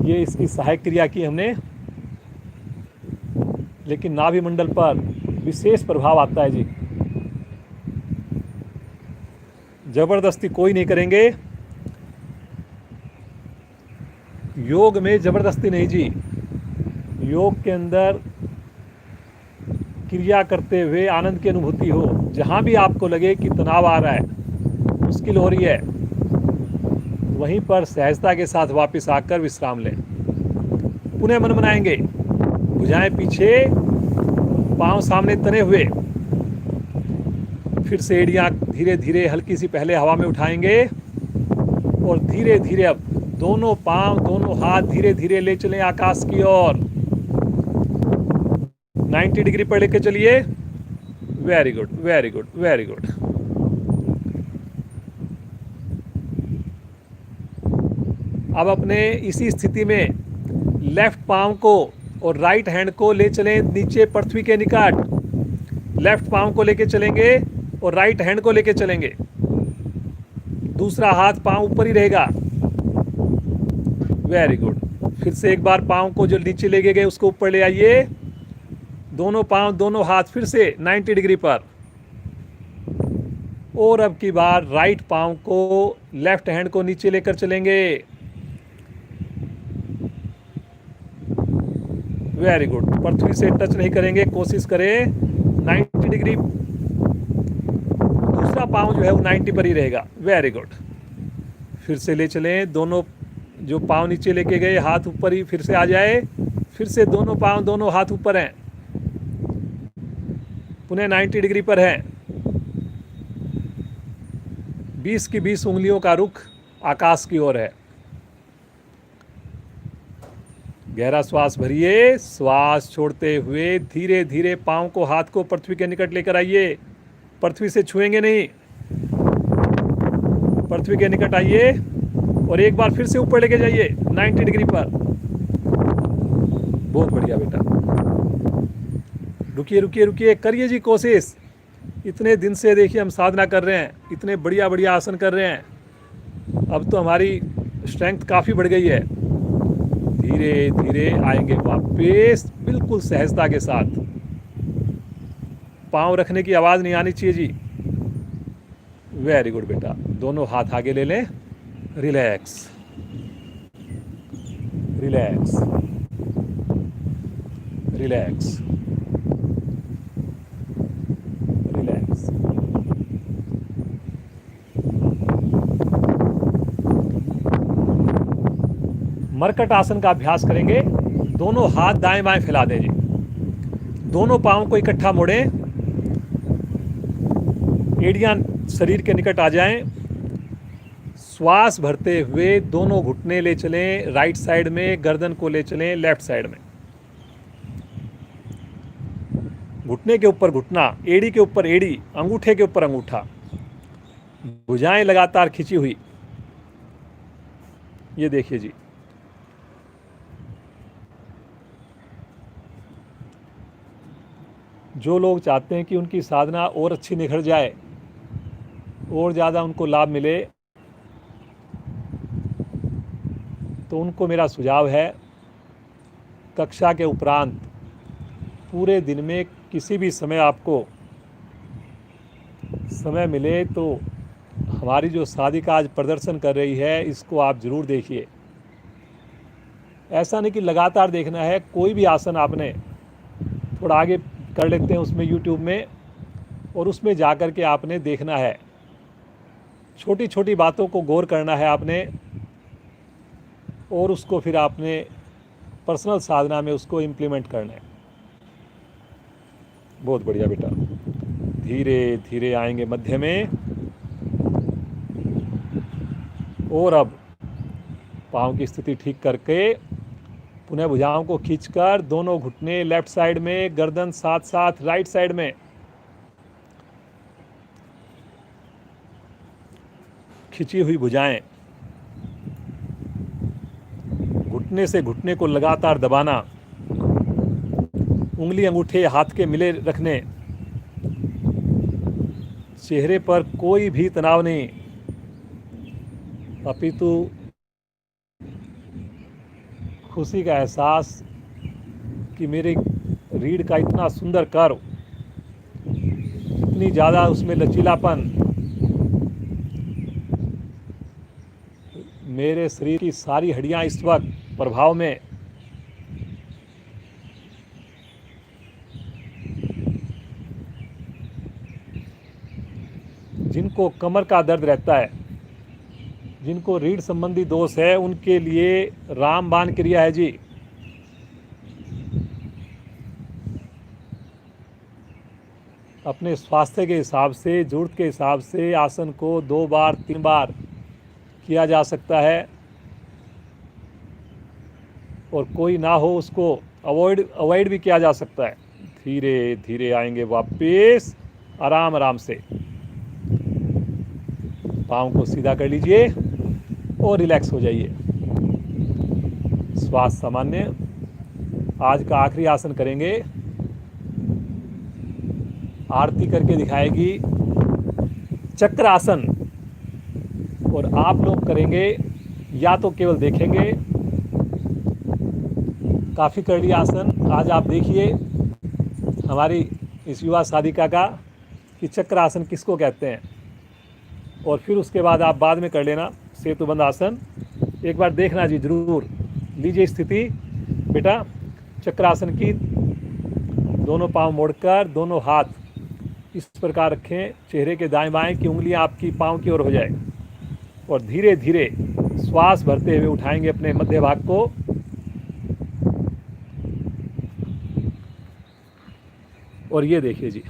ये इसकी सहायक क्रिया की हमने, लेकिन नाभि मंडल पर विशेष प्रभाव आता है जी। जबरदस्ती कोई नहीं करेंगे, योग में जबरदस्ती नहीं जी। योग के अंदर क्रिया करते हुए आनंद की अनुभूति हो। जहां भी आपको लगे कि तनाव आ रहा है, मुश्किल हो रही है, वहीं पर सहजता के साथ वापस आकर विश्राम लें। पुनः मन बनाएंगे, भुजाएं पीछे, पांव सामने तने हुए, फिर से एड़ियाँ धीरे धीरे हल्की सी पहले हवा में उठाएंगे और धीरे धीरे अब दोनों पांव दोनों हाथ धीरे धीरे ले चलें आकाश की ओर। 90 डिग्री पर लेके चलिए। Very good, very good, very good. अब अपने इसी स्थिति में लेफ्ट पांव को और राइट हैंड को ले चलें नीचे पृथ्वी के निकट। लेफ्ट पांव को लेके चलेंगे और राइट हैंड को लेके चलेंगे। दूसरा हाथ पांव ऊपर ही रहेगा। Very good. फिर से एक बार पांव को जो नीचे लेके गए उसको ऊपर ले आइए। दोनों पांव दोनों हाथ फिर से 90 डिग्री पर। और अब की बार राइट पांव को लेफ्ट हैंड को नीचे लेकर चलेंगे। Very good. पृथ्वी से टच नहीं करेंगे, कोशिश करें 90 डिग्री। दूसरा पांव जो है वो 90 पर ही रहेगा। Very good. फिर से ले चलें। दोनों जो पांव नीचे लेके गए हाथ ऊपर ही फिर से आ जाए। फिर से दोनों पांव दोनों हाथ ऊपर हैं, पुनः 90 डिग्री पर हैं। 20 की 20 उंगलियों का रुख आकाश की ओर है। गहरा श्वास भरिए। श्वास छोड़ते हुए धीरे धीरे पांव को हाथ को पृथ्वी के निकट लेकर आइए। पृथ्वी से छुएंगे नहीं, पृथ्वी के निकट आइए और एक बार फिर से ऊपर लेके जाइए 90 डिग्री पर। बहुत बढ़िया बेटा। रुकिए रुकिए रुकिए, करिए जी कोशिश। इतने दिन से देखिए हम साधना कर रहे हैं, इतने बढ़िया बढ़िया आसन कर रहे हैं। अब तो हमारी स्ट्रेंथ काफ़ी बढ़ गई है। धीरे धीरे आएंगे वापस बिल्कुल सहजता के साथ। पांव रखने की आवाज़ नहीं आनी चाहिए जी। वेरी गुड बेटा। दोनों हाथ आगे ले लें। Relax, relax, relax, relax. मरकट आसन का अभ्यास करेंगे। दोनों हाथ दाएं बाएं फैला दें जी। दोनों पांव को इकट्ठा मोड़ें। एड़ियां शरीर के निकट आ जाएं। श्वास भरते हुए दोनों घुटने ले चलें राइट साइड में, गर्दन को ले चलें लेफ्ट साइड में। घुटने के ऊपर घुटना, एड़ी के ऊपर एड़ी, अंगूठे के ऊपर अंगूठा। भुजाएं लगातार खिंची हुई। ये देखिए जी। जो लोग चाहते हैं कि उनकी साधना और अच्छी निखर जाए, और ज़्यादा उनको लाभ मिले, तो उनको मेरा सुझाव है कक्षा के उपरांत पूरे दिन में किसी भी समय आपको समय मिले तो हमारी जो साधिका आज प्रदर्शन कर रही है इसको आप ज़रूर देखिए। ऐसा नहीं कि लगातार देखना है। कोई भी आसन आपने थोड़ा आगे कर लेते हैं उसमें यूट्यूब में, और उसमें जा कर के आपने देखना है। छोटी छोटी बातों को गौर करना है आपने, और उसको फिर आपने पर्सनल साधना में उसको इम्प्लीमेंट करना है। बहुत बढ़िया बेटा। धीरे धीरे आएंगे मध्य में। और अब पाँव की स्थिति ठीक करके पुनः भुजाओं को खींचकर दोनों घुटने लेफ्ट साइड में, गर्दन साथ साथ राइट साइड में। खिंची हुई भुजाएं। घुटने से घुटने को लगातार दबाना। उंगली अंगूठे हाथ के मिले रखने। चेहरे पर कोई भी तनाव नहीं, अपितु खुशी का एहसास कि मेरे रीढ़ का इतना सुंदर कर्व, इतनी ज़्यादा उसमें लचीलापन, मेरे शरीर की सारी हड्डियां इस वक्त प्रभाव में। जिनको कमर का दर्द रहता है, जिनको रीढ़ संबंधी दोष है, उनके लिए रामबाण क्रिया है जी। अपने स्वास्थ्य के हिसाब से, ज़रूरत के हिसाब से आसन को 2 बार 3 बार किया जा सकता है, और कोई ना हो उसको अवॉइड भी किया जा सकता है। धीरे धीरे आएंगे वापस, आराम आराम से। पाँव को सीधा कर लीजिए और रिलैक्स हो जाइए। श्वास सामान्य। आज का आखिरी आसन करेंगे, आरती करके दिखाएगी चक्र आसन, और आप लोग करेंगे या तो केवल देखेंगे। काफ़ी कर लिया आसन। आज आप देखिए हमारी इस युवा साधिका का कि चक्र आसन किसको कहते हैं, और फिर उसके बाद आप बाद में कर लेना सेतुबंध आसन। एक बार देखना जी जरूर। लीजिए स्थिति बेटा चक्रासन की। दोनों पांव मोड़कर दोनों हाथ इस प्रकार रखें चेहरे के दाएं बाएं कि उंगलियां आपकी पांव की ओर हो जाए, और धीरे धीरे श्वास भरते हुए उठाएंगे अपने मध्य भाग को। और ये देखिए जी,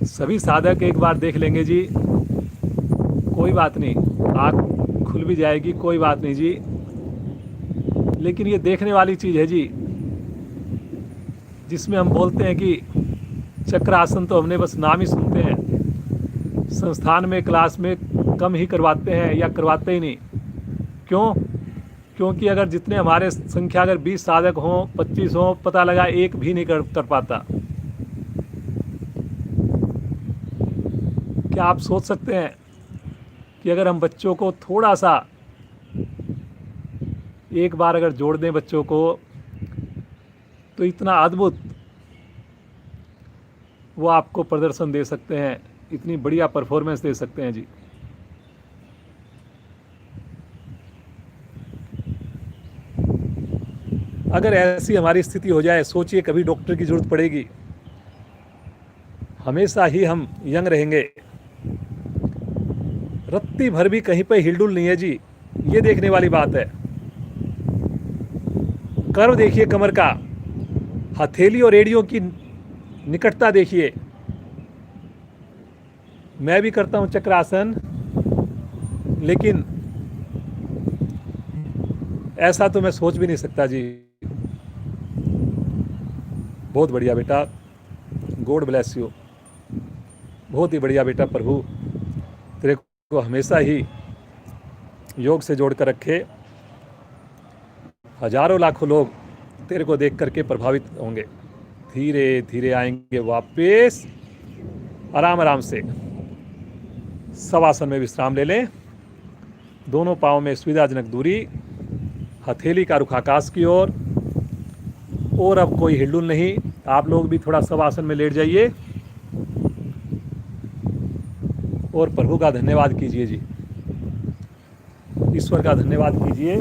सभी साधक एक बार देख लेंगे जी, कोई बात नहीं, आँख खुल भी जाएगी, कोई बात नहीं जी, लेकिन ये देखने वाली चीज़ है जी, जिसमें हम बोलते हैं कि चक्र आसन तो हमने बस नाम ही सुनते हैं, संस्थान में क्लास में कम ही करवाते हैं या करवाते ही नहीं। क्यों? क्योंकि अगर जितने हमारे संख्या अगर 20 साधक हों, 25 हों, पता लगा एक भी नहीं कर पाता। क्या आप सोच सकते हैं कि अगर हम बच्चों को थोड़ा सा एक बार अगर जोड़ दें बच्चों को, तो इतना अद्भुत वो आपको प्रदर्शन दे सकते हैं, इतनी बढ़िया परफॉर्मेंस दे सकते हैं जी। अगर ऐसी हमारी स्थिति हो जाए, सोचिए कभी डॉक्टर की जरूरत पड़ेगी, हमेशा ही हम यंग रहेंगे, रत्ती भर भी कहीं पे हिलडुल नहीं है जी। ये देखने वाली बात है। कर्व देखिए कमर का, हथेली और एड़ियों की निकटता देखिए। मैं भी करता हूं चक्रासन, लेकिन ऐसा तो मैं सोच भी नहीं सकता जी। बहुत बढ़िया बेटा, गॉड ब्लेस यू। बहुत ही बढ़िया बेटा, प्रभु तेरे को हमेशा ही योग से जोड़ कर रखे। हजारों लाखों लोग तेरे को देख करके प्रभावित होंगे। धीरे धीरे आएंगे वापस, आराम आराम से। शवासन में विश्राम ले लें। दोनों पाँव में सुविधाजनक दूरी, हथेली का रुख आकाश की ओर, और अब कोई हिलडुल नहीं। आप लोग भी थोड़ा शवासन में लेट जाइए और प्रभु का धन्यवाद कीजिए जी, ईश्वर का धन्यवाद कीजिए।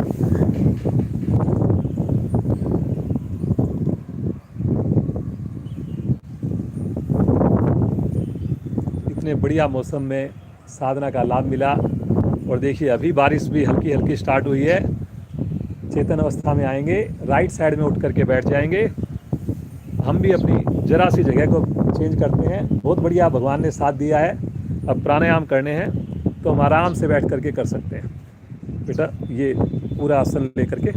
इतने बढ़िया मौसम में साधना का लाभ मिला। और देखिए अभी बारिश भी हल्की हल्की स्टार्ट हुई है। चेतन अवस्था में आएंगे, राइट साइड में उठ करके बैठ जाएंगे। हम भी अपनी जरा सी जगह को चेंज करते हैं। बहुत बढ़िया भगवान ने साथ दिया है। अब प्राणायाम करने हैं तो हम आराम से बैठ करके कर सकते हैं। बेटा ये पूरा आसन ले करके,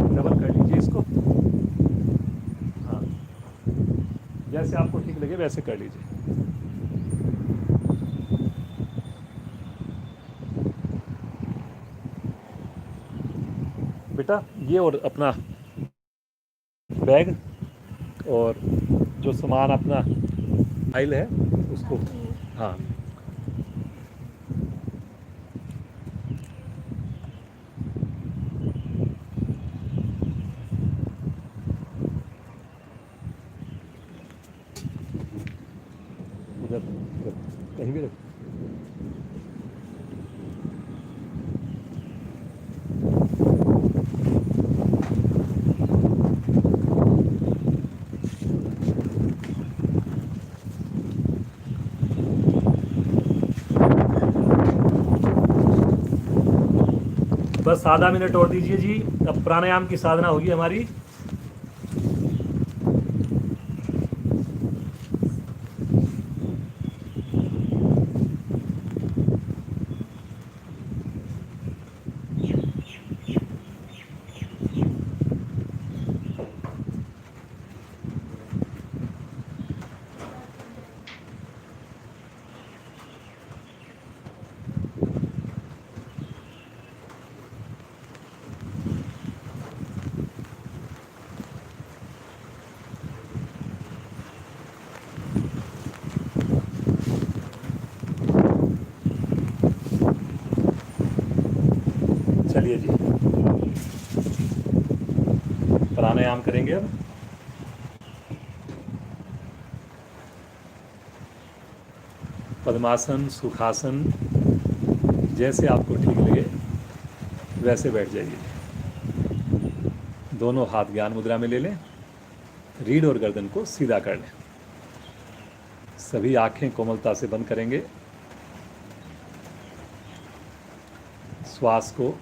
डबल कर लीजिए इसको। हाँ, जैसे आपको ठीक लगे वैसे कर लीजिए। बेटा ये और अपना बैग और जो सामान अपना फाइल है उसको, हाँ उधर कहीं भी रख। बस आधा मिनट और दीजिए जी, अब प्राणायाम की साधना होगी हमारी। चलिए जी, प्राणायाम करेंगे अब। पद्मासन, सुखासन, जैसे आपको ठीक लगे वैसे बैठ जाइए। दोनों हाथ ज्ञान मुद्रा में ले लें, रीढ़ और गर्दन को सीधा कर लें। सभी आंखें कोमलता से बंद करेंगे। श्वास को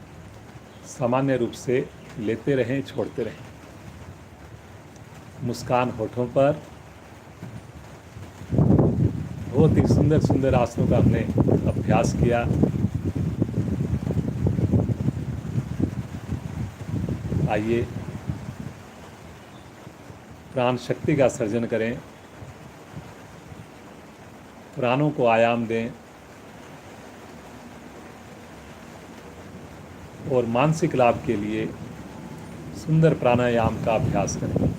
सामान्य रूप से लेते रहें, छोड़ते रहें। मुस्कान होठों पर। बहुत ही सुंदर सुंदर आसनों का हमने अभ्यास किया। आइए प्राण शक्ति का सर्जन करें, प्राणों को आयाम दें और मानसिक लाभ के लिए सुंदर प्राणायाम का अभ्यास करें।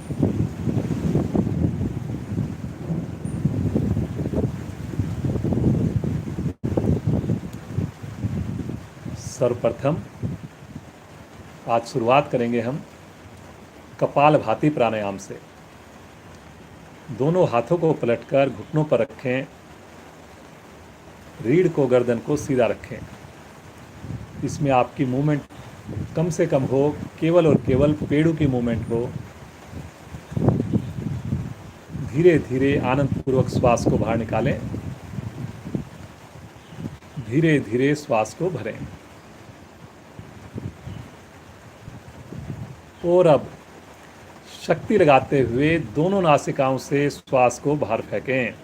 सर्वप्रथम आज शुरुआत करेंगे हम कपालभाति प्राणायाम से। दोनों हाथों को पलटकर घुटनों पर रखें, रीढ़ को गर्दन को सीधा रखें। इसमें आपकी मूवमेंट कम से कम हो, केवल और केवल पेड़ों की मूवमेंट हो। धीरे धीरे आनंदपूर्वक श्वास को बाहर निकालें, धीरे धीरे श्वास को भरें। और अब शक्ति लगाते हुए दोनों नासिकाओं से श्वास को बाहर फेंकें।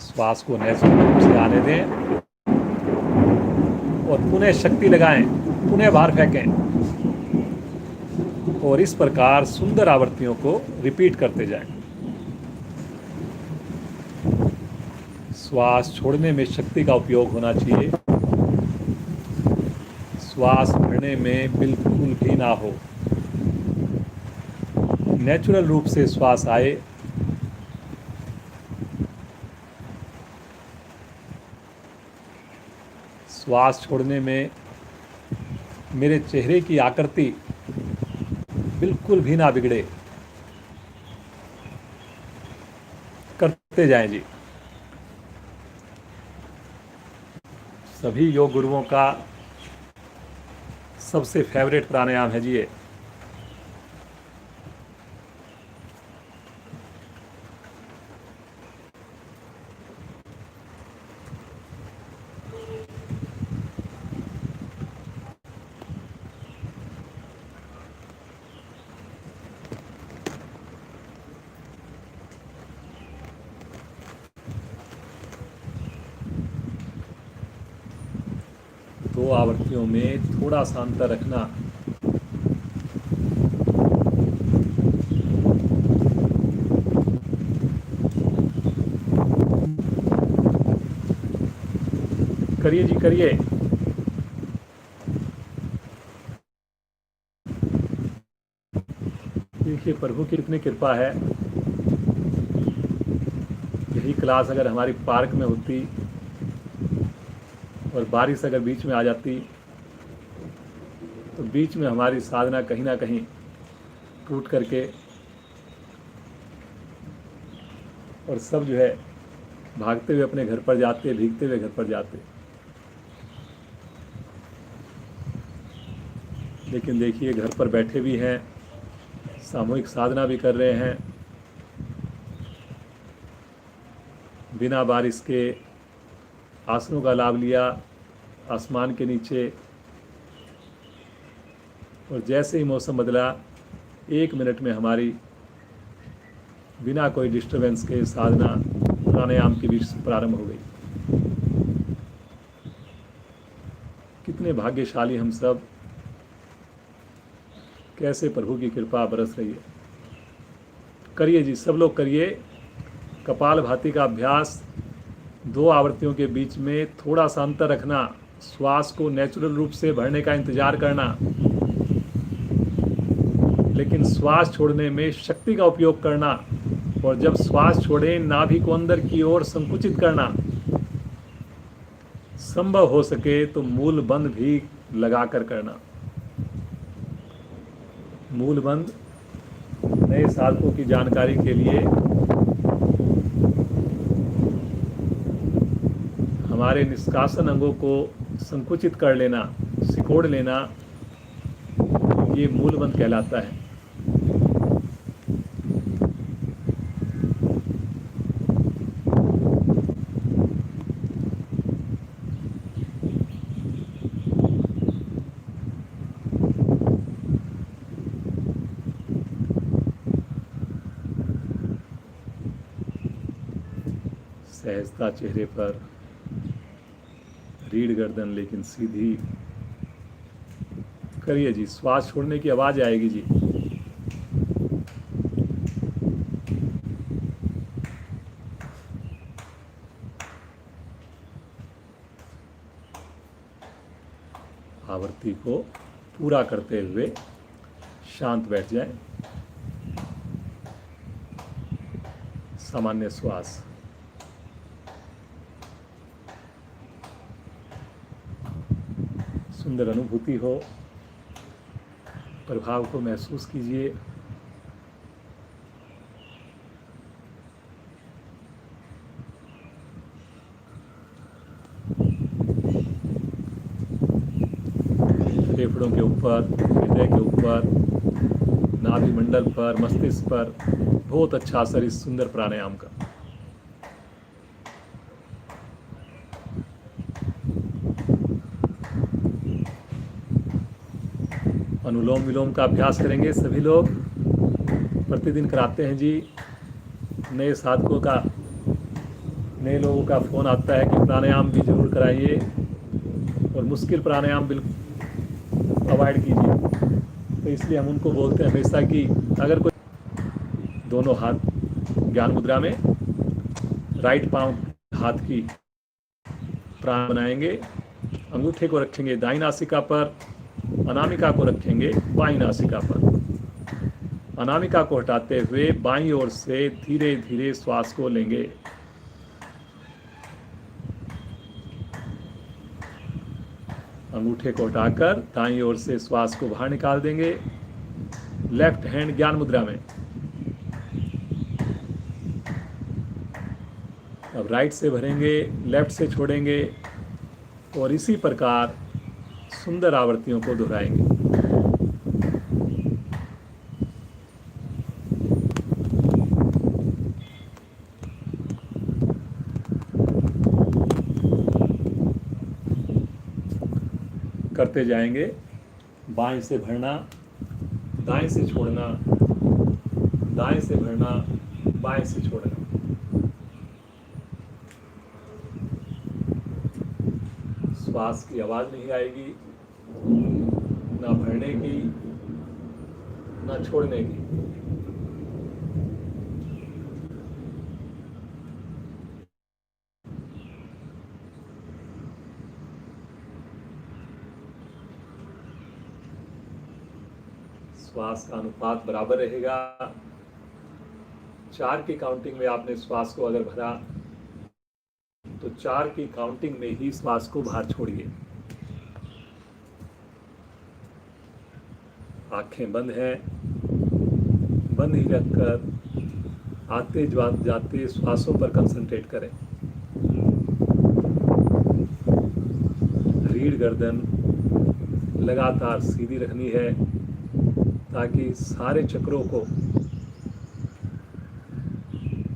श्वास को नेचुरल रूप से आने दें और पुनः शक्ति लगाएं, पुनः बाहर फेंकें। और इस प्रकार सुंदर आवृत्तियों को रिपीट करते जाएं। श्वास छोड़ने में शक्ति का उपयोग होना चाहिए, श्वास भरने में बिल्कुल भी ना हो। नेचुरल रूप से श्वास आए। श्वास छोड़ने में मेरे चेहरे की आकृति बिल्कुल भी ना बिगड़े। करते जाएं जी। सभी योग गुरुओं का सबसे फेवरेट प्राणायाम है जी ये। दो आवृत्तियों में थोड़ा सा अंतर रखना। करिए जी, करिए। देखिए प्रभु की कितनी कृपा है। यही क्लास अगर हमारी पार्क में होती और बारिश अगर बीच में आ जाती तो बीच में हमारी साधना कहीं ना कहीं टूट करके और सब जो है भागते हुए अपने घर पर जाते, भीगते हुए घर पर जाते। लेकिन देखिए घर पर बैठे भी हैं, सामूहिक साधना भी कर रहे हैं, बिना बारिश के आसनों का लाभ लिया, आसमान के नीचे, और जैसे ही मौसम बदला 1 मिनट में हमारी बिना कोई डिस्टरबेंस के साधना प्राणायाम के बीच प्रारंभ हो गई। कितने भाग्यशाली हम सब, कैसे प्रभु की कृपा बरस रही है। करिए जी, सब लोग करिए कपालभाति का अभ्यास। 2 आवृत्तियों के बीच में थोड़ा सा अंतर रखना, श्वास को नेचुरल रूप से भरने का इंतजार करना, लेकिन श्वास छोड़ने में शक्ति का उपयोग करना, और जब श्वास छोड़े नाभि को अंदर की ओर संकुचित करना। संभव हो सके तो मूल बंध भी लगाकर करना। मूल बंध नए साधकों की जानकारी के लिए हमारे निष्कासन अंगों को संकुचित कर लेना, सिकोड़ लेना, ये मूल बंध कहलाता है। सहजता चेहरे पर, रीढ़ गर्दन लेकिन सीधी। करिए जी, श्वास छोड़ने की आवाज आएगी जी। आवृत्ति को पूरा करते हुए शांत बैठ जाए। सामान्य श्वास। सुंदर अनुभूति हो, प्रभाव को महसूस कीजिए। फेफड़ों के ऊपर, हृदय के ऊपर, नाभि मंडल पर, मस्तिष्क पर बहुत अच्छा असर इस सुंदर प्राणायाम का। अनुलोम विलोम का अभ्यास करेंगे सभी लोग, प्रतिदिन कराते हैं जी। नए साधकों का, नए लोगों का फ़ोन आता है कि प्राणायाम भी जरूर कराइए, और मुश्किल प्राणायाम बिल्कुल अवॉइड कीजिए। तो इसलिए हम उनको बोलते हैं हमेशा कि अगर कोई दोनों हाथ ज्ञान मुद्रा में, राइट पांव हाथ की प्राण बनाएंगे, अंगूठे को रखेंगे दाईं नासिका पर, अनामिका को रखेंगे बाईं नासिका पर। अनामिका को हटाते हुए बाईं ओर से धीरे धीरे श्वास को लेंगे। अंगूठे को हटाकर दाईं ओर से श्वास को बाहर निकाल देंगे। लेफ्ट हैंड ज्ञान मुद्रा में। अब राइट से भरेंगे, लेफ्ट से छोड़ेंगे, और इसी प्रकार सुंदर आवृत्तियों को दोहराएंगे। करते जाएंगे। बाएं से भरना, दाएं से छोड़ना, दाएं से भरना, बाएं से छोड़ना। श्वास की आवाज नहीं आएगी, ना भरने की, ना छोड़ने की। श्वास का अनुपात बराबर रहेगा। 4 की काउंटिंग में आपने श्वास को अगर भरा तो 4 की काउंटिंग में ही श्वास को बाहर छोड़िए। आंखें बंद हैं, बंद ही रखकर आते जाते श्वासों पर कंसंट्रेट करें। रीढ़ गर्दन लगातार सीधी रखनी है ताकि सारे चक्रों को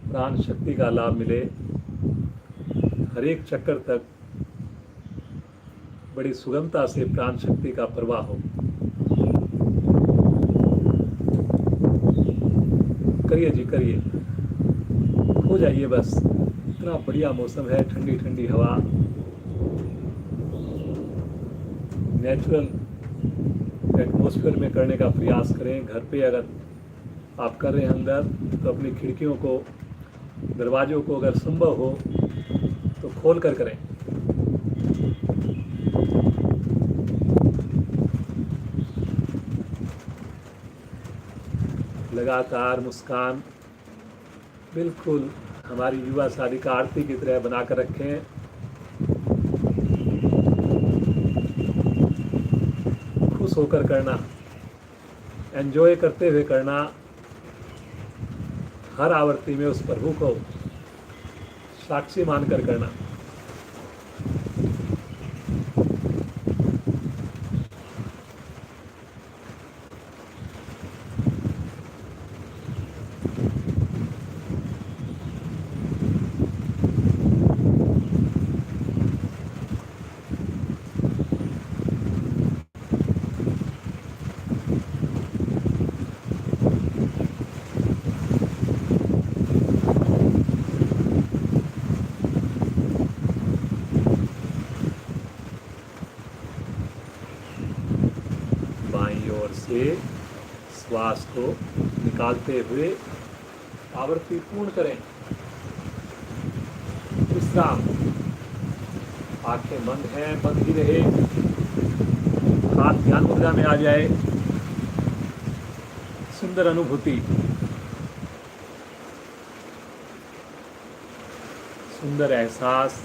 प्राण शक्ति का लाभ मिले। हर एक चक्कर तक बड़ी सुगमता से प्राण शक्ति का प्रवाह हो। करिए जी, करिए, हो जाइए बस। इतना बढ़िया मौसम है, ठंडी ठंडी हवा, नेचुरल एटमॉस्फेयर में करने का प्रयास करें। घर पे अगर आप कर रहे हैं अंदर, तो अपनी खिड़कियों को, दरवाज़ों को अगर संभव हो तो खोल कर करें। लगातार मुस्कान बिल्कुल हमारी युवा शादी का आरती की तरह बनाकर रखें। खुश होकर करना, एंजॉय करते हुए करना, हर आवर्ती में उस प्रभु को साक्षी मानकर करना। बाईं ओर से श्वास को निकालते हुए आवर्ती पूर्ण करें। विश्राम, आंखें बंद हैं, बंद ही रहे, हाथ ध्यान मुद्रा में आ जाए। सुंदर अनुभूति, सुंदर एहसास।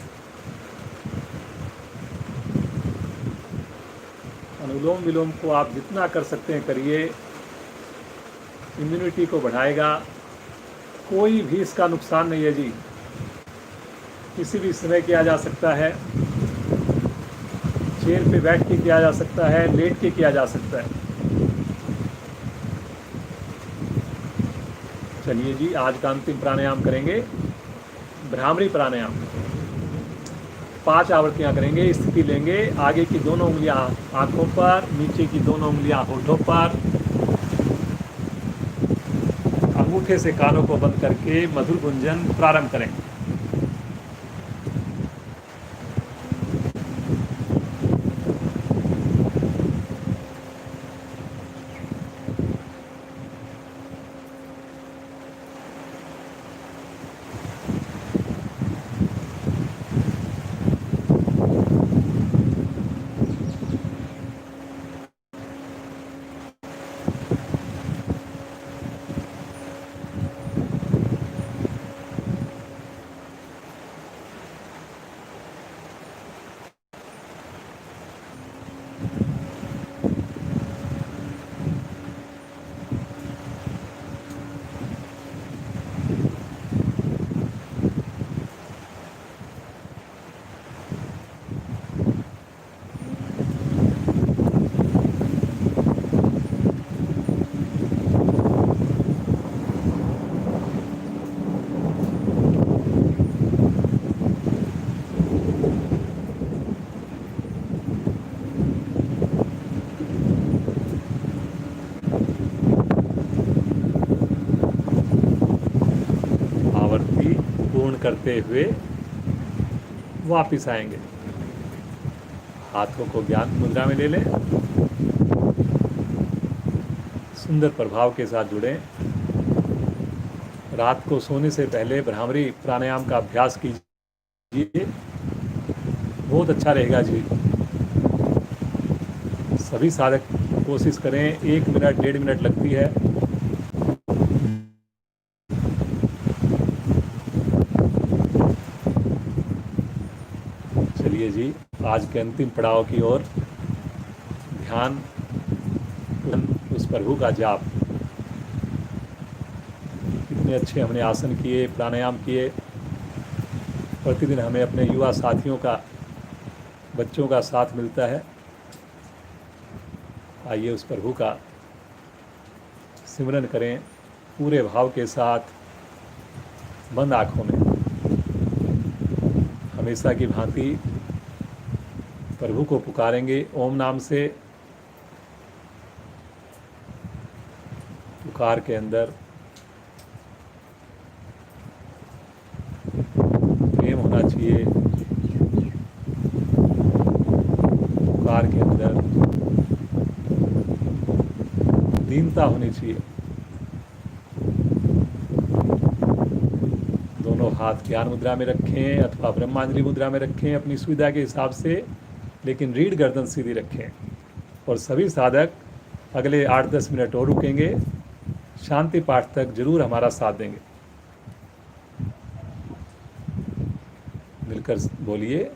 अनुलोम विलोम को आप जितना कर सकते हैं करिए, इम्यूनिटी को बढ़ाएगा। कोई भी इसका नुकसान नहीं है जी, किसी भी समय किया जा सकता है, चेयर पे बैठ के किया जा सकता है, लेट के किया जा सकता है। चलिए जी, आज का अंतिम प्राणायाम करेंगे, भ्रामरी प्राणायाम। 5 आवृत्तियां करेंगे। स्थिति लेंगे, आगे की दोनों उंगलियां आंखों पर, नीचे की दोनों उंगलियां होठों पर, अंगूठे से कानों को बंद करके मधुर गुंजन प्रारंभ करें। पूर्ण करते हुए वापिस आएंगे। हाथों को ज्ञान मुद्रा में ले लें, सुंदर प्रभाव के साथ जुड़ें। रात को सोने से पहले भ्रामरी प्राणायाम का अभ्यास कीजिए, बहुत अच्छा रहेगा जी। सभी साधक कोशिश करें, 1 मिनट 1.5 मिनट लगती है। चलिए जी, आज के अंतिम पड़ाव की ओर ध्यान, उस प्रभु का जाप। कितने अच्छे हमने आसन किए, प्राणायाम किए। प्रतिदिन हमें अपने युवा साथियों का, बच्चों का साथ मिलता है। आइए उस प्रभु का सिमरन करें पूरे भाव के साथ, बंद आँखों में। हमेशा की भांति प्रभु को पुकारेंगे ओम नाम से। पुकार के अंदर प्रेम होना चाहिए, पुकार के अंदर दीनता होनी चाहिए। दोनों हाथ ज्ञान मुद्रा में रखें अथवा ब्रह्मांजलि मुद्रा में रखें अपनी सुविधा के हिसाब से, लेकिन रीढ़ गर्दन सीधी रखें। और सभी साधक अगले 8-10 मिनट और रुकेंगे, शांति पाठ तक जरूर हमारा साथ देंगे। मिलकर बोलिए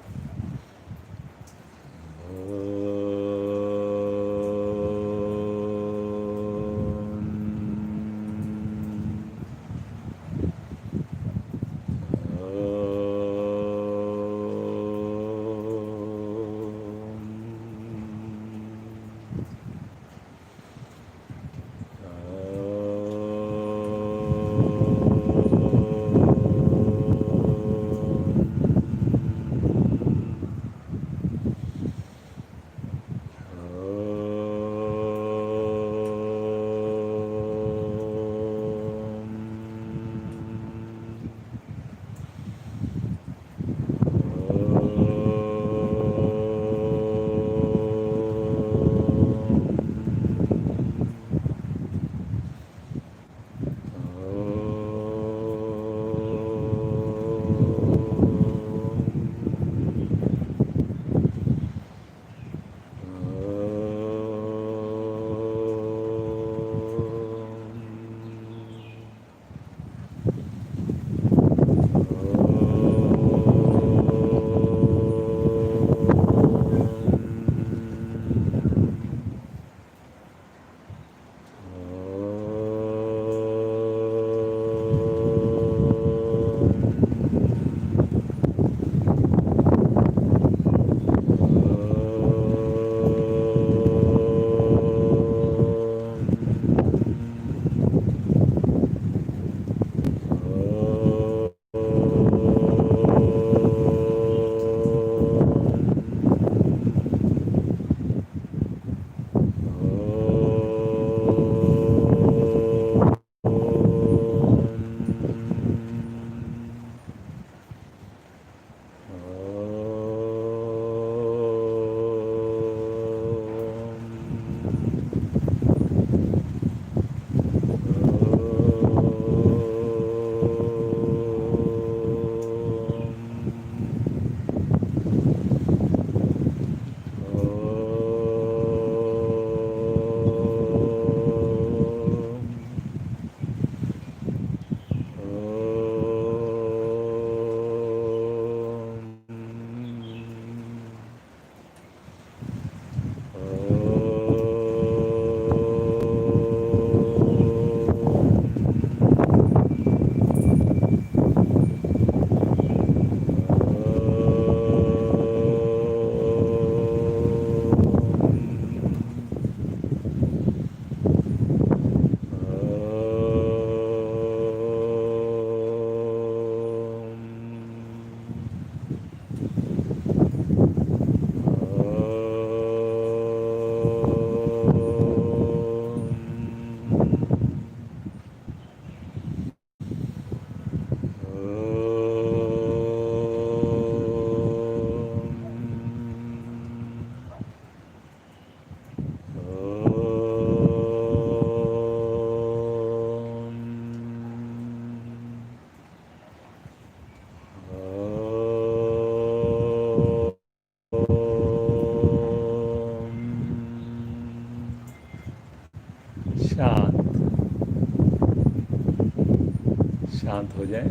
शांत हो जाए।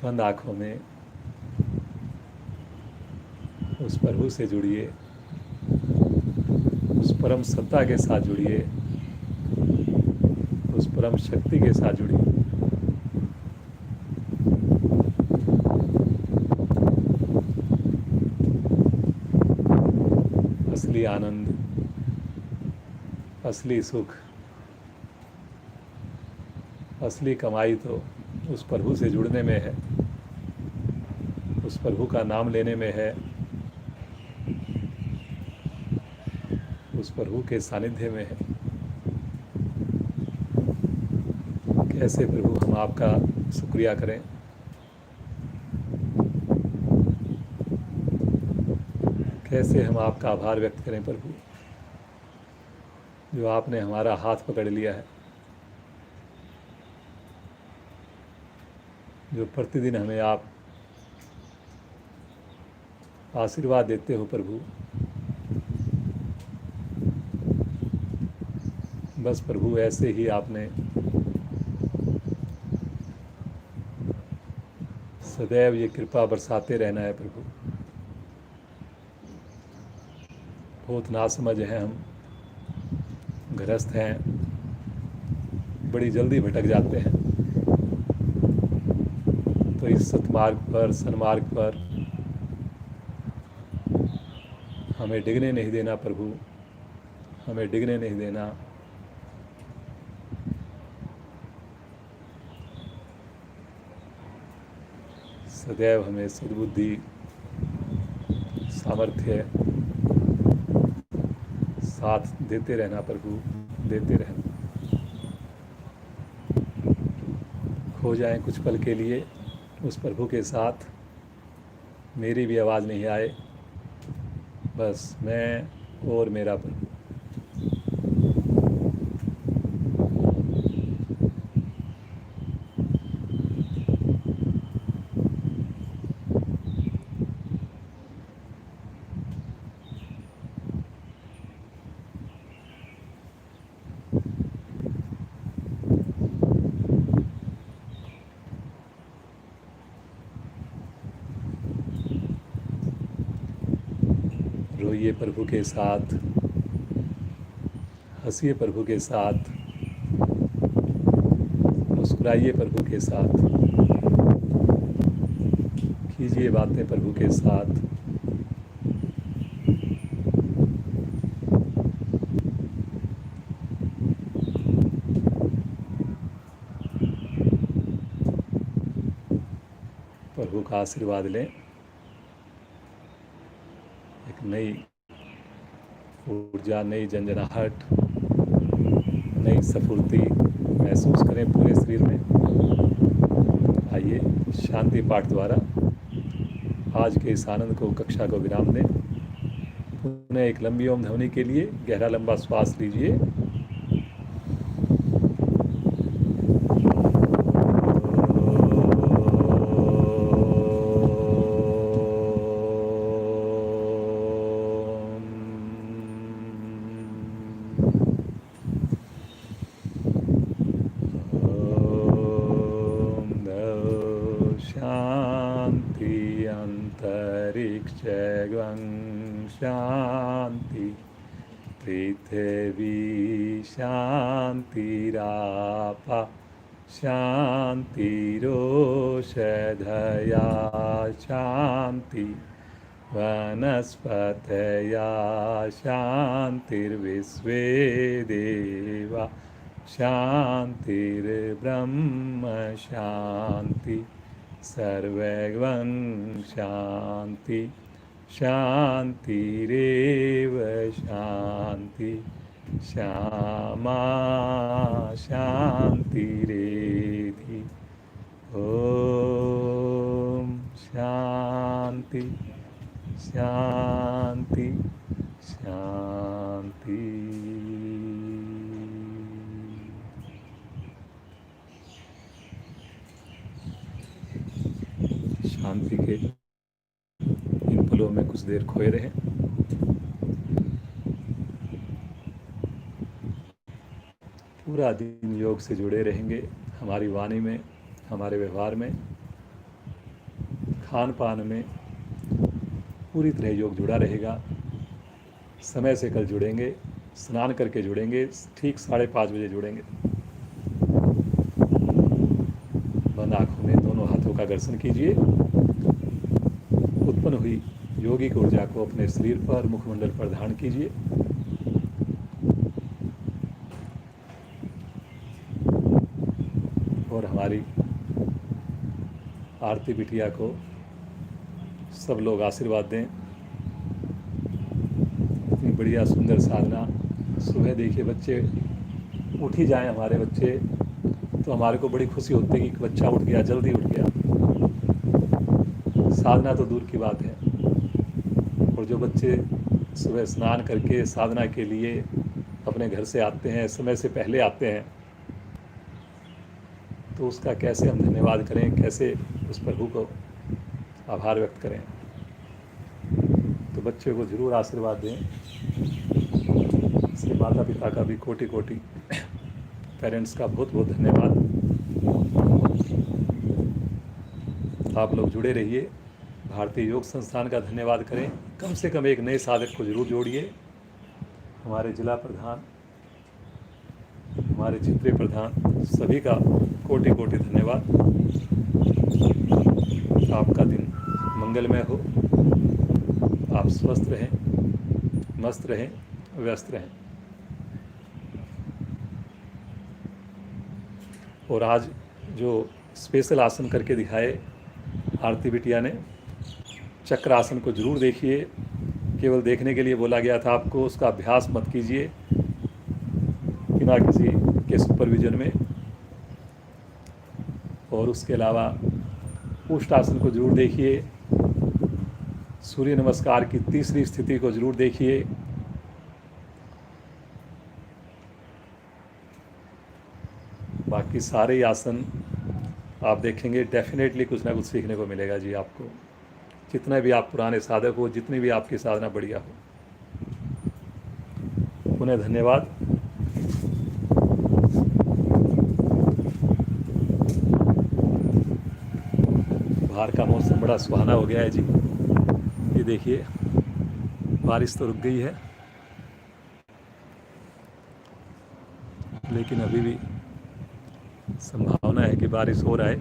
बंद आंखों में उस प्रभु से जुड़िए, उस परम सत्ता के साथ जुड़िए, उस परम शक्ति के साथ जुड़िए। असली आनंद, असली सुख, असली कमाई तो उस प्रभु से जुड़ने में है, उस प्रभु का नाम लेने में है, उस प्रभु के सानिध्य में है। कैसे प्रभु हम आपका शुक्रिया करें, कैसे हम आपका आभार व्यक्त करें प्रभु, जो आपने हमारा हाथ पकड़ लिया है, जो प्रतिदिन हमें आप आशीर्वाद देते हो प्रभु। बस प्रभु ऐसे ही आपने सदैव ये कृपा बरसाते रहना है प्रभु। बहुत नासमझ हैं हम, गृहस्थ हैं, बड़ी जल्दी भटक जाते हैं। तो इस सतमार्ग पर, सन्मार्ग पर हमें डिगने नहीं देना प्रभु, हमें डिगने नहीं देना। सदैव हमें सद्बुद्धि, सामर्थ्य साथ देते रहना प्रभु, देते रहना। खो जाएं कुछ पल के लिए उस प्रभु के साथ, मेरी भी आवाज़ नहीं आए, बस मैं और मेरा प्रभु। रोइए प्रभु के साथ, हंसिए प्रभु के साथ, मुस्कुराइए प्रभु के साथ, कीजिए बातें प्रभु के साथ। प्रभु का आशीर्वाद लें, एक नई ऊर्जा, नई झंझनाहट, नई स्फूर्ति महसूस करें पूरे शरीर में। आइए शांति पाठ द्वारा आज के इस आनंद को, कक्षा को विराम दें। पुनः एक लंबी ओम ध्वनि के लिए गहरा लंबा श्वास लीजिए। शांति, पृथ्वी शांतिरापा शांतिरोषधया शांति, वनस्पतया शांतिर्विश्वे देवा शांतिर्ब्रह्म शांति, सर्वगं शांति, शांतिरेव शांति, श्यामा शांतिरेधि। ओम शांति शांति शांति। शांति के इन पलों में कुछ देर खोए रहें। पूरा दिन योग से जुड़े रहेंगे। हमारी वाणी में, हमारे व्यवहार में, खान पान में पूरी तरह योग जुड़ा रहेगा। समय से कल जुड़ेंगे, स्नान करके जुड़ेंगे, ठीक 5:30 बजे जुड़ेंगे। बंद आँखों में दोनों हाथों का घर्षण कीजिए। उत्पन्न हुई योगिक ऊर्जा को अपने शरीर पर, मुखमंडल पर धारण कीजिए। और हमारी आरती बिटिया को सब लोग आशीर्वाद दें। इतनी बढ़िया सुंदर साधना। सुबह देखिए बच्चे उठ ही जाएं, हमारे बच्चे, तो हमारे को बड़ी खुशी होती है कि बच्चा उठ गया, जल्दी उठ गया। साधना तो दूर की बात है। और जो बच्चे सुबह स्नान करके साधना के लिए अपने घर से आते हैं, समय से पहले आते हैं, तो उसका कैसे हम धन्यवाद करें, कैसे उस प्रभु को आभार व्यक्त करें। तो बच्चे को ज़रूर आशीर्वाद दें। इसके माता पिता का भी कोटि कोटि, पेरेंट्स का बहुत बहुत धन्यवाद। आप लोग जुड़े रहिए। भारतीय योग संस्थान का धन्यवाद करें। कम से कम एक नए साधक को जरूर जोड़िए। हमारे जिला प्रधान, हमारे क्षेत्रीय प्रधान, सभी का कोटि कोटि धन्यवाद। आपका दिन मंगलमय हो। आप स्वस्थ रहें, मस्त रहें, व्यस्त रहें। और आज जो स्पेशल आसन करके दिखाए आरती बिटिया ने, चक्र आसन को जरूर देखिए। केवल देखने के लिए बोला गया था आपको, उसका अभ्यास मत कीजिए बिना किसी के सुपरविजन में। और उसके अलावा उष्ट आसन को जरूर देखिए। सूर्य नमस्कार की तीसरी स्थिति को जरूर देखिए। बाकी सारे आसन आप देखेंगे, डेफिनेटली कुछ ना कुछ सीखने को मिलेगा जी आपको। जितने भी आप पुराने साधक हो, जितनी भी आपकी साधना बढ़िया हो। पुनः धन्यवाद। बाहर का मौसम बड़ा सुहाना हो गया है जी। ये देखिए, बारिश तो रुक गई है, लेकिन अभी भी संभावना है कि बारिश हो रहा है।